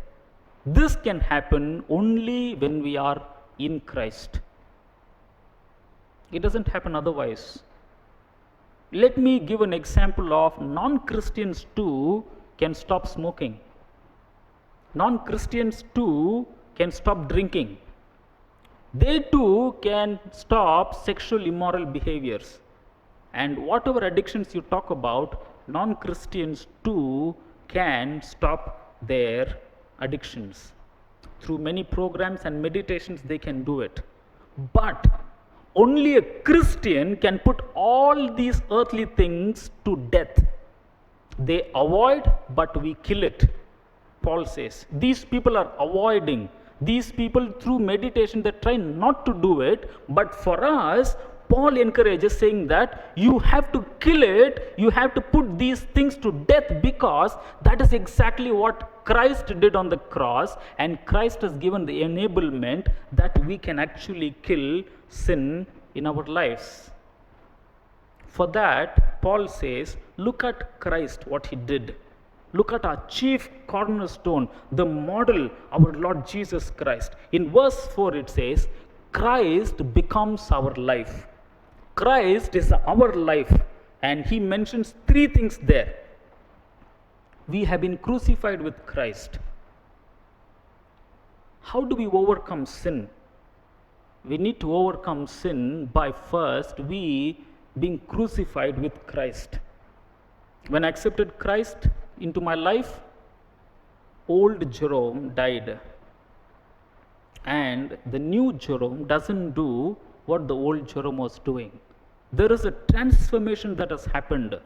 Speaker 3: This can happen only when we are in Christ. It doesn't happen otherwise. Let me give an example of non-Christians too can stop smoking. Non-Christians too can stop drinking. They too can stop sexual immoral behaviors. And whatever addictions you talk about, non-Christians too can stop their addictions. Through many programs and meditations, they can do it. But only a Christian can put all these earthly things to death. They avoid, but we kill it. Paul says, these people are avoiding. These people, through meditation, they try not to do it. But for us, Paul encourages, saying that you have to kill it, you have to put these things to death, because that is exactly what Christ did on the cross, and Christ has given the enablement that we can actually kill sin in our lives. For that, Paul says, look at Christ, what he did. Look at our chief cornerstone, the model, our Lord Jesus Christ. In verse 4 it says, Christ becomes our life. Christ is our life. And he mentions three things there. We have been crucified with Christ. How do we overcome sin? We need to overcome sin by first we being crucified with Christ. When I accepted Christ into my life, old Jerome died. And the new Jerome doesn't do what the old Jerome was doing. There is a transformation that has happened.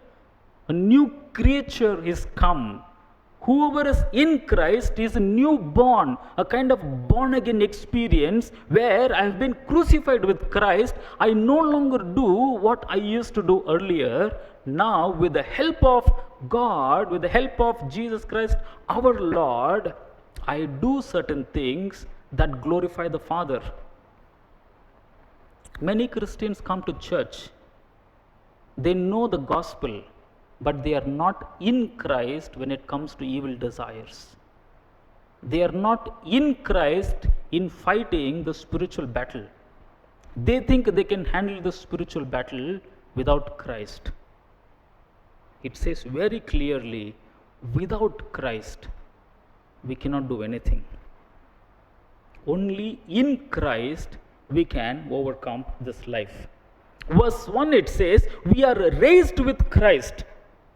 Speaker 3: A new creature is come. Whoever is in Christ is a newborn, a kind of born again experience where I have been crucified with Christ. I no longer do what I used to do earlier. Now, with the help of God, with the help of Jesus Christ, our Lord, I do certain things that glorify the Father. Many Christians come to church. They know the gospel, but they are not in Christ when it comes to evil desires. They are not in Christ in fighting the spiritual battle. They think they can handle the spiritual battle without Christ. It says very clearly, without Christ, we cannot do anything. Only in Christ we can overcome this life. Verse 1 it says, we are raised with Christ.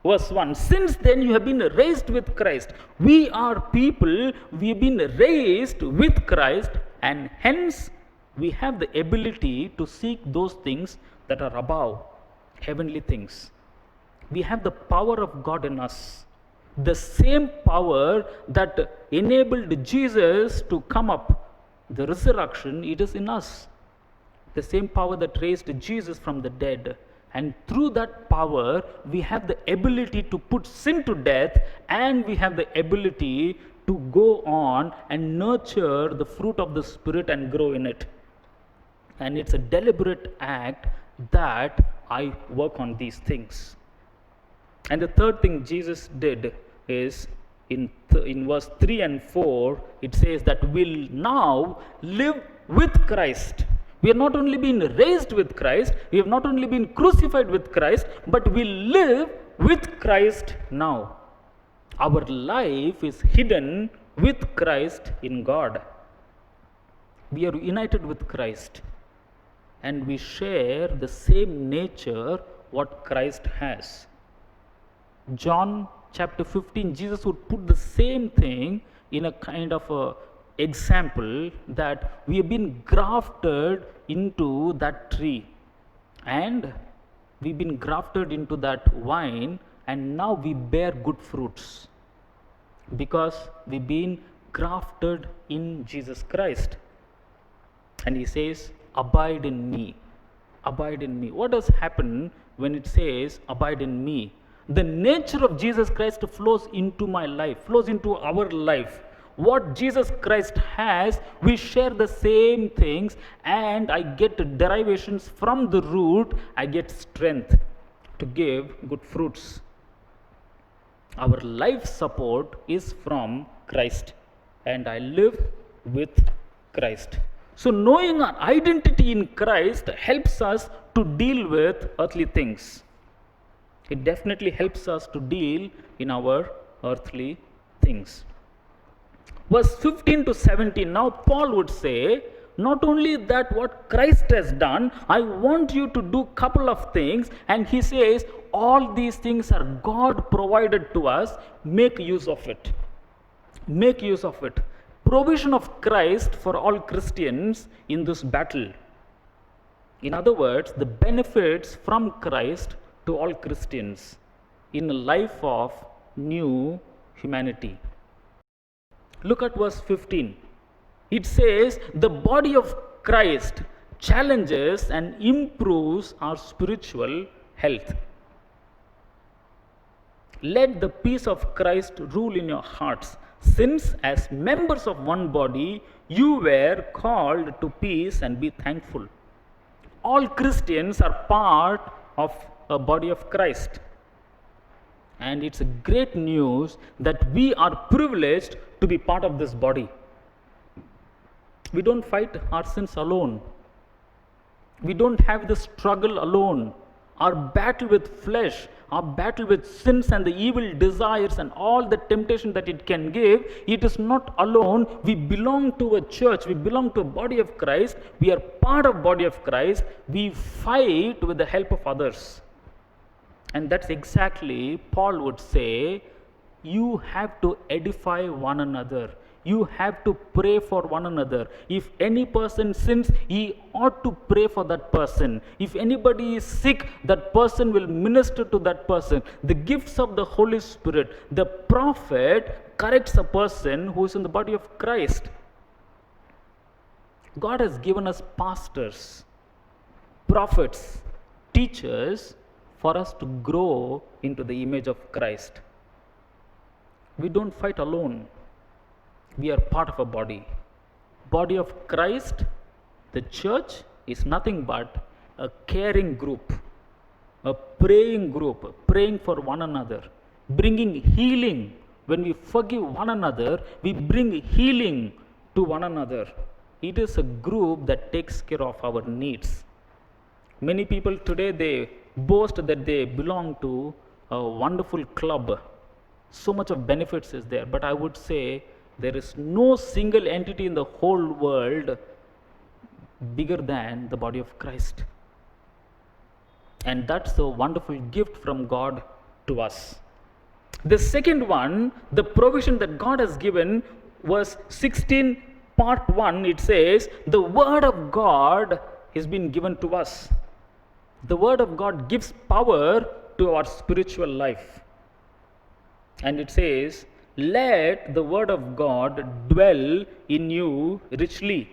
Speaker 3: Verse 1, since then you have been raised with Christ. We are people, we have been raised with Christ, and hence we have the ability to seek those things that are above, heavenly things. We have the power of God in us. The same power that enabled Jesus to come up, the resurrection, it is in us. The same power that raised Jesus from the dead. And through that power, we have the ability to put sin to death, and we have the ability to go on and nurture the fruit of the Spirit and grow in it. And it's a deliberate act that I work on these things. And the third thing Jesus did is in verse 3 and 4, it says that we'll now live with Christ. We have not only been raised with Christ, we have not only been crucified with Christ, but we live with Christ now. Our life is hidden with Christ in God. We are united with Christ and we share the same nature what Christ has. John chapter 15, Jesus would put the same thing in a kind of a example that we have been grafted into that tree and we've been grafted into that vine, and now we bear good fruits because we've been grafted in Jesus Christ. And he says, abide in me. Abide in me. What does happen when it says abide in me? The nature of Jesus Christ flows into my life, flows into our life. What Jesus Christ has, we share the same things, and I get derivations from the root. I get strength to give good fruits. Our life support is from Christ, and I live with Christ. So knowing our identity in Christ helps us to deal with earthly things. It definitely helps us to deal in our earthly things. Verse 15 to 17, now Paul would say, not only that what Christ has done, I want you to do couple of things. And he says, all these things are God provided to us. Make use of it. Make use of it. Provision of Christ for all Christians in this battle. In other words, the benefits from Christ to all Christians in a life of new humanity. Look at verse 15. It says, the body of Christ challenges and improves our spiritual health. Let the peace of Christ rule in your hearts, since as members of one body, you were called to peace, and be thankful. All Christians are part of a body of Christ. And it's a great news that we are privileged to be part of this body. We don't fight our sins alone. We don't have the struggle alone. Our battle with flesh, our battle with sins and the evil desires and all the temptation that it can give, it is not alone. We belong to a church. We belong to a body of Christ. We are part of body of Christ. We fight with the help of others. And that's exactly Paul would say, you have to edify one another. You have to pray for one another. If any person sins, he ought to pray for that person. If anybody is sick, that person will minister to that person. The gifts of the Holy Spirit. The prophet corrects a person who is in the body of Christ. God has given us pastors, prophets, teachers for us to grow into the image of Christ. We don't fight alone. We are part of a body. Body of Christ, the church, is nothing but a caring group, a praying group, praying for one another, bringing healing. When we forgive one another, we bring healing to one another. It is a group that takes care of our needs. Many people today, they boast that they belong to a wonderful club. So much of benefits is there, but I would say there is no single entity in the whole world bigger than the body of Christ. And that's a wonderful gift from God to us. The second one, the provision that God has given, verse 16, part 1, it says, the word of God has been given to us. The word of God gives power to our spiritual life. And it says, let the word of God dwell in you richly.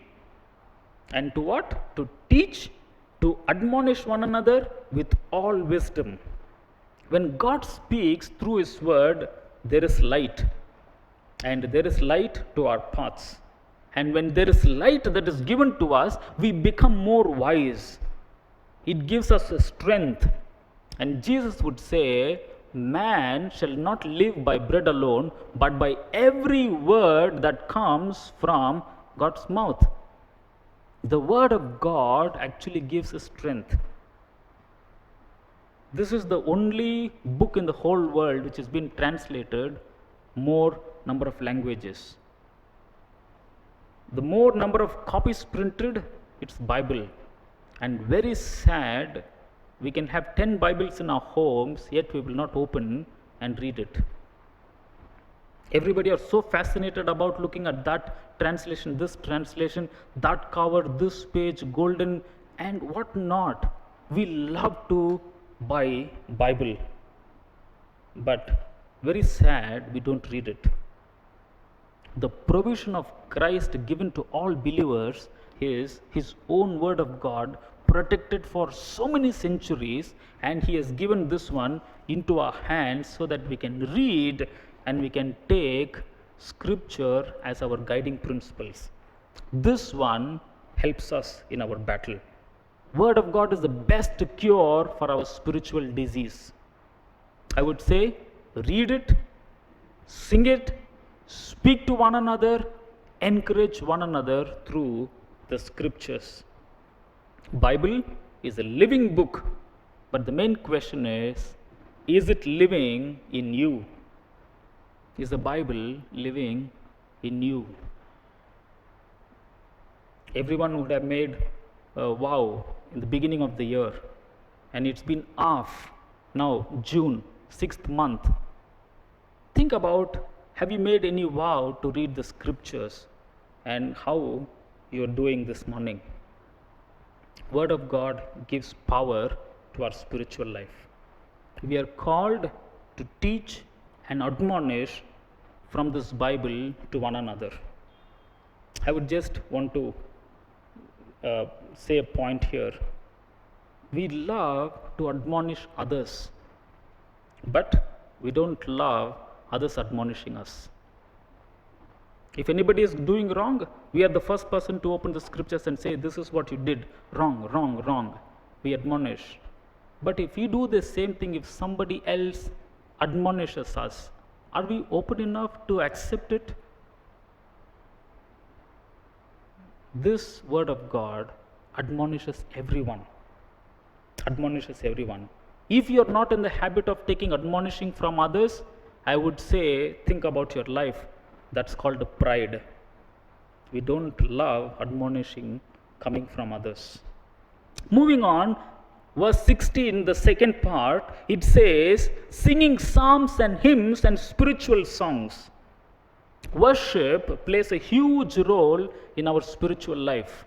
Speaker 3: And to what? To teach, to admonish one another with all wisdom. When God speaks through His word, there is light. And there is light to our paths. And when there is light that is given to us, we become more wise. It gives us a strength. And Jesus would say, man shall not live by bread alone, but by every word that comes from God's mouth. The Word of God actually gives us strength. This is the only book in the whole world which has been translated more number of languages. The more number of copies printed, it's Bible. And very sad, we can have 10 Bibles in our homes, yet we will not open and read it. Everybody are so fascinated about looking at that translation, this translation, that cover, this page, golden, and what not. We love to buy Bible, but very sad, we don't read it. The provision of Christ given to all believers is His own Word of God, protected for so many centuries, and He has given this one into our hands so that we can read and we can take Scripture as our guiding principles. This one helps us in our battle. Word of God is the best cure for our spiritual disease. I would say, read it, sing it, speak to one another, encourage one another through the Scriptures. Bible is a living book, but the main question is it living in you? Is the Bible living in you? Everyone would have made a vow in the beginning of the year, and it's been off now, June, 6th month. Think about, have you made any vow to read the Scriptures and how you're doing this morning? Word of God gives power to our spiritual life. We are called to teach and admonish from this Bible to one another. I would just want to say a point here. We love to admonish others, but we don't love others admonishing us. If anybody is doing wrong, we are the first person to open the Scriptures and say, this is what you did, wrong, wrong, wrong. We admonish. But if we do the same thing, if somebody else admonishes us, are we open enough to accept it? This Word of God admonishes everyone. Admonishes everyone. If you are not in the habit of taking admonishing from others, I would say, think about your life. That's called pride. We don't love admonishing coming from others. Moving on, verse 16, the second part, it says, singing psalms and hymns and spiritual songs. Worship plays a huge role in our spiritual life.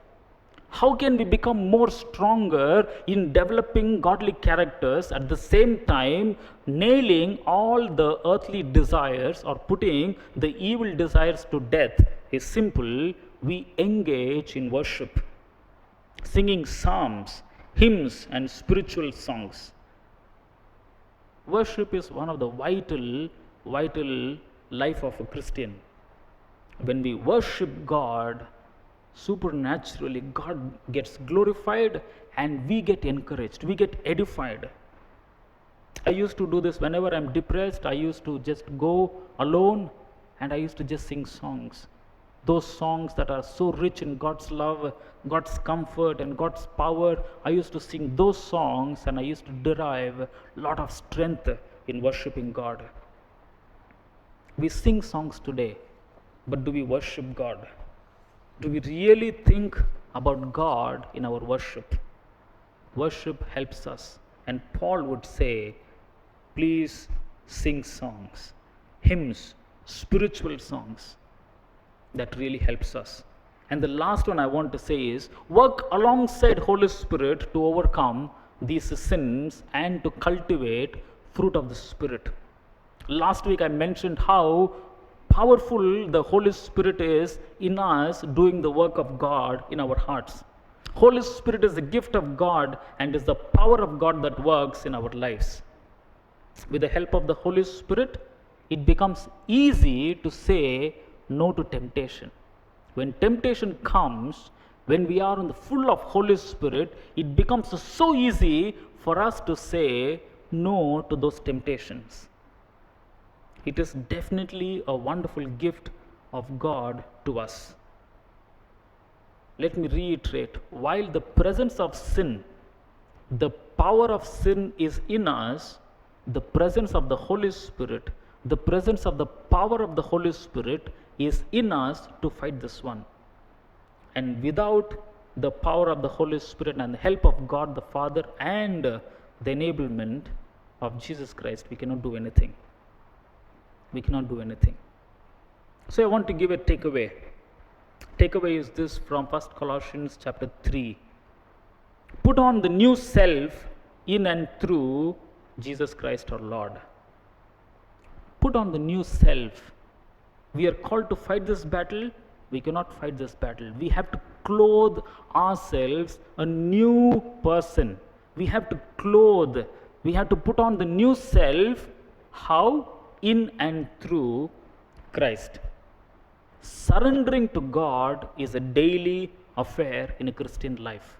Speaker 3: How can we become more stronger in developing godly characters, at the same time nailing all the earthly desires or putting the evil desires to death? Is simple. We engage in worship, singing psalms, hymns, and spiritual songs. Worship is one of the vital life of a Christian. When we worship God, supernaturally God gets glorified and we get encouraged, we get edified. I used to do this whenever I'm depressed. I used to just go alone and I used to just sing songs. Those songs that are so rich in God's love, God's comfort, and God's power. I used to sing those songs and I used to derive a lot of strength in worshiping God. We sing songs today, but do we worship God? Do we really think about God in our worship? Worship helps us. And Paul would say, please sing songs, hymns, spiritual songs. That really helps us. And the last one I want to say is, work alongside Holy Spirit to overcome these sins and to cultivate fruit of the Spirit. Last week I mentioned how powerful the Holy Spirit is in us doing the work of God in our hearts. Holy Spirit is a gift of God and is the power of God that works in our lives. With the help of the Holy Spirit, it becomes easy to say no to temptation. When temptation comes, when we are in the full of Holy Spirit, it becomes so easy for us to say no to those temptations. It is definitely a wonderful gift of God to us. let me reiterate, while the presence of sin, the power of sin is in us, the presence of the Holy Spirit, the presence of the power of the Holy Spirit is in us to fight this one. And without the power of the Holy Spirit and the help of God the Father and the enablement of Jesus Christ, we cannot do anything. We cannot do anything. So I want to give a takeaway. Takeaway is this from 1 Colossians chapter 3. Put on the new self in and through Jesus Christ our Lord. Put on the new self. We are called to fight this battle. We cannot fight this battle. We have to clothe ourselves a new person. We have to clothe. We have to put on the new self. How? In and through Christ. Surrendering to God is a daily affair in a Christian life.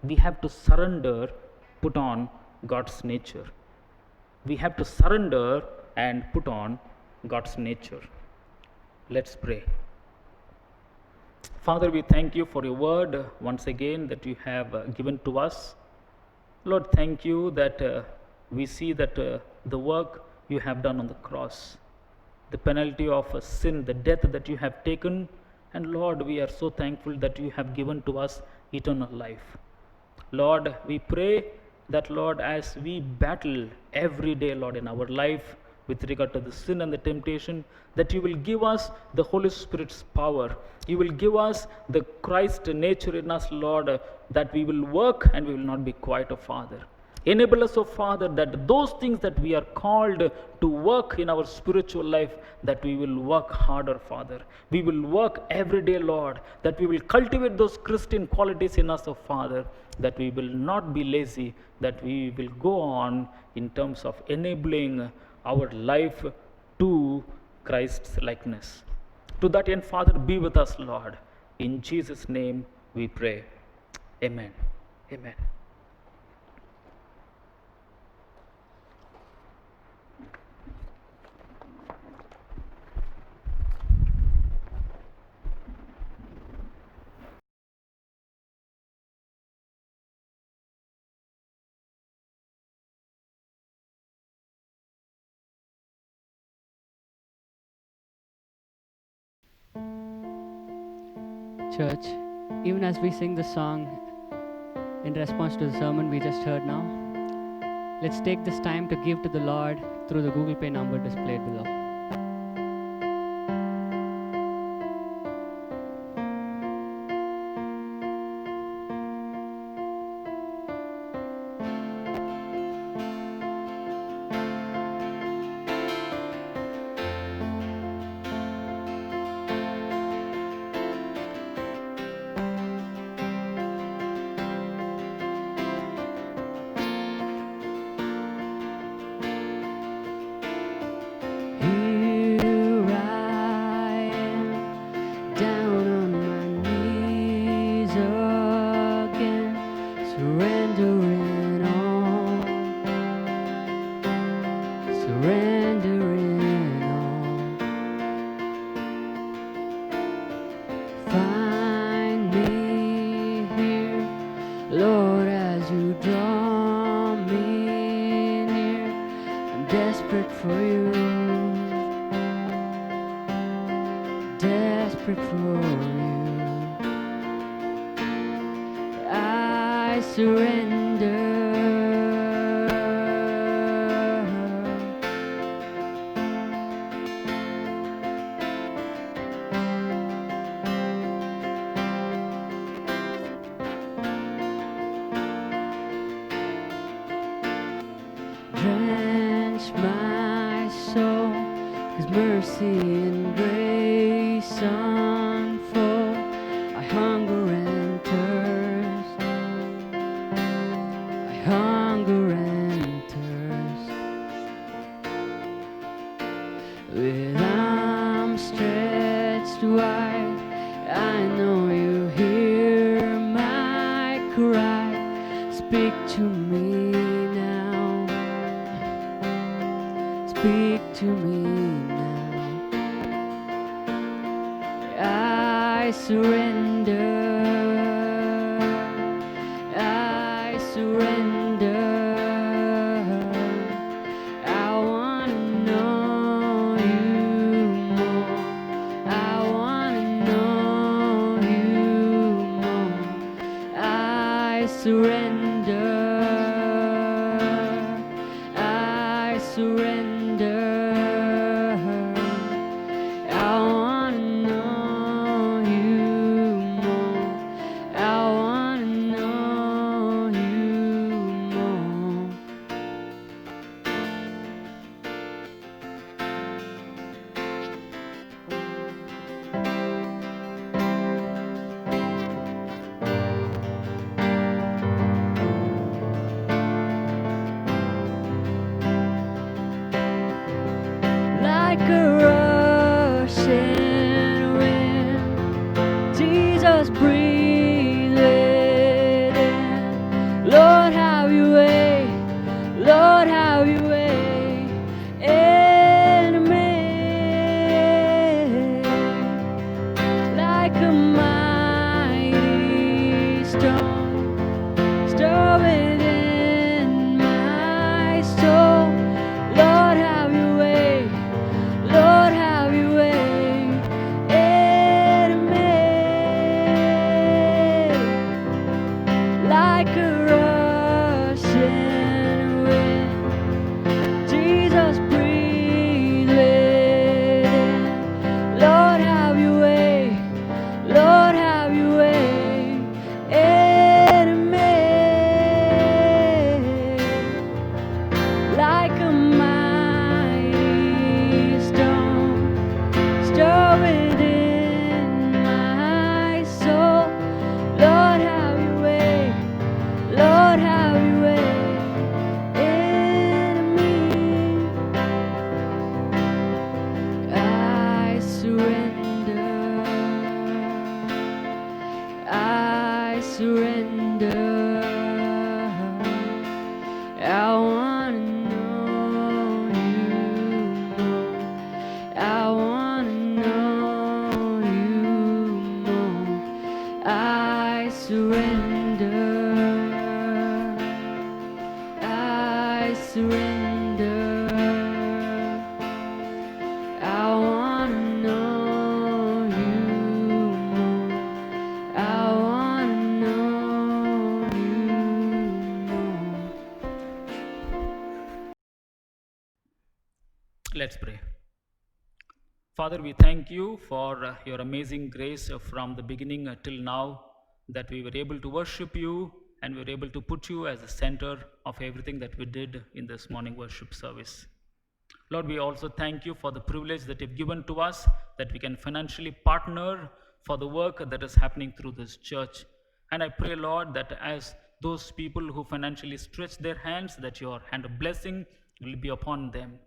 Speaker 3: We have to surrender, put on God's nature. We have to surrender and put on God's nature. Let's pray. Father, we thank you for your word once again that you have given to us. Lord, thank you that we see that the work you have done on the cross, the penalty of sin, the death that you have taken, and Lord, we are so thankful that you have given to us eternal life. Lord, we pray that, Lord, as we battle every day, Lord, in our life with regard to the sin and the temptation, that you will give us the Holy Spirit's power. You will give us the Christ nature in us, Lord, that we will work and we will not be quiet, O Father. Enable us, O Father, that those things that we are called to work in our spiritual life, that we will work harder, Father. We will work every day, Lord, that we will cultivate those Christian qualities in us, O Father, that we will not be lazy, that we will go on in terms of enabling our life to Christ's likeness. To that end, Father, be with us, Lord. In Jesus' name we pray. Amen. Amen.
Speaker 1: Church, even as we sing the song in response to the sermon we just heard now, let's take this time to give to the Lord through the Google Pay number displayed below. Here I am, down on my knees again, surrendering all, surrendering all. Find me here, Lord, as you draw me near. I'm desperate for you, desperate for you. I surrender. Drench my soul, 'cause mercy and grace unfold. I hunger and thirst, I hunger and thirst. With arms stretched wide, I know you hear my cry. Speak to me now, speak to me now. I surrender. I surrender. I want to know you more. I want to know you more. I surrender. I surrender. I want to know you more. I want to know you more. Like a rushing wind, Jesus, breathe it in. Lord, have your way. Lord, have your way in me. Like a mighty storm, stir within my soul. Lord, have your way. Lord, have your way in me. Like a rushing wind, Jesus, breathe it in. Lord, have your way. Lord, have your way in me. Like a mighty storm, stir within my soul. Lord, have your way. Lord, have your way in me. I surrender. I surrender. I want to know you more. I want to know you more. I surrender. I surrender. I want to know you more. I want to know you more.
Speaker 3: Let's pray. Father, we thank you for your amazing grace from the beginning till now, that we were able to worship you and we were able to put you as the center of everything that we did in this morning worship service. Lord, we also thank you for the privilege that you've given to us, that we can financially partner for the work that is happening through this church. And I pray, Lord, that as those people who financially stretch their hands, that your hand of blessing will be upon them.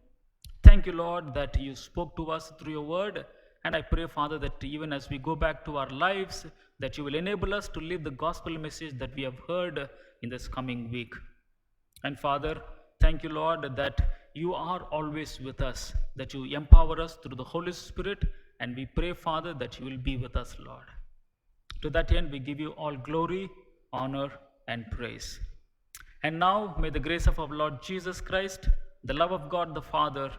Speaker 3: Thank you, Lord, that you spoke to us through your word. And I pray, Father, that even as we go back to our lives, that you will enable us to live the gospel message that we have heard in this coming week. And Father, thank you, Lord, that you are always with us, that you empower us through the Holy Spirit. And we pray, Father, that you will be with us, Lord. To that end, we give you all glory, honor, and praise. And now, may the grace of our Lord Jesus Christ, the love of God the Father,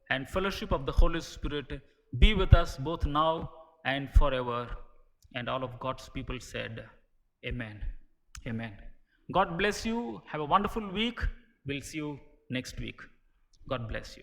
Speaker 3: and fellowship of the Holy Spirit be with us both now and forever. And all of God's people said, Amen. Amen. God bless you. Have a wonderful week. We'll see you next week. God bless you.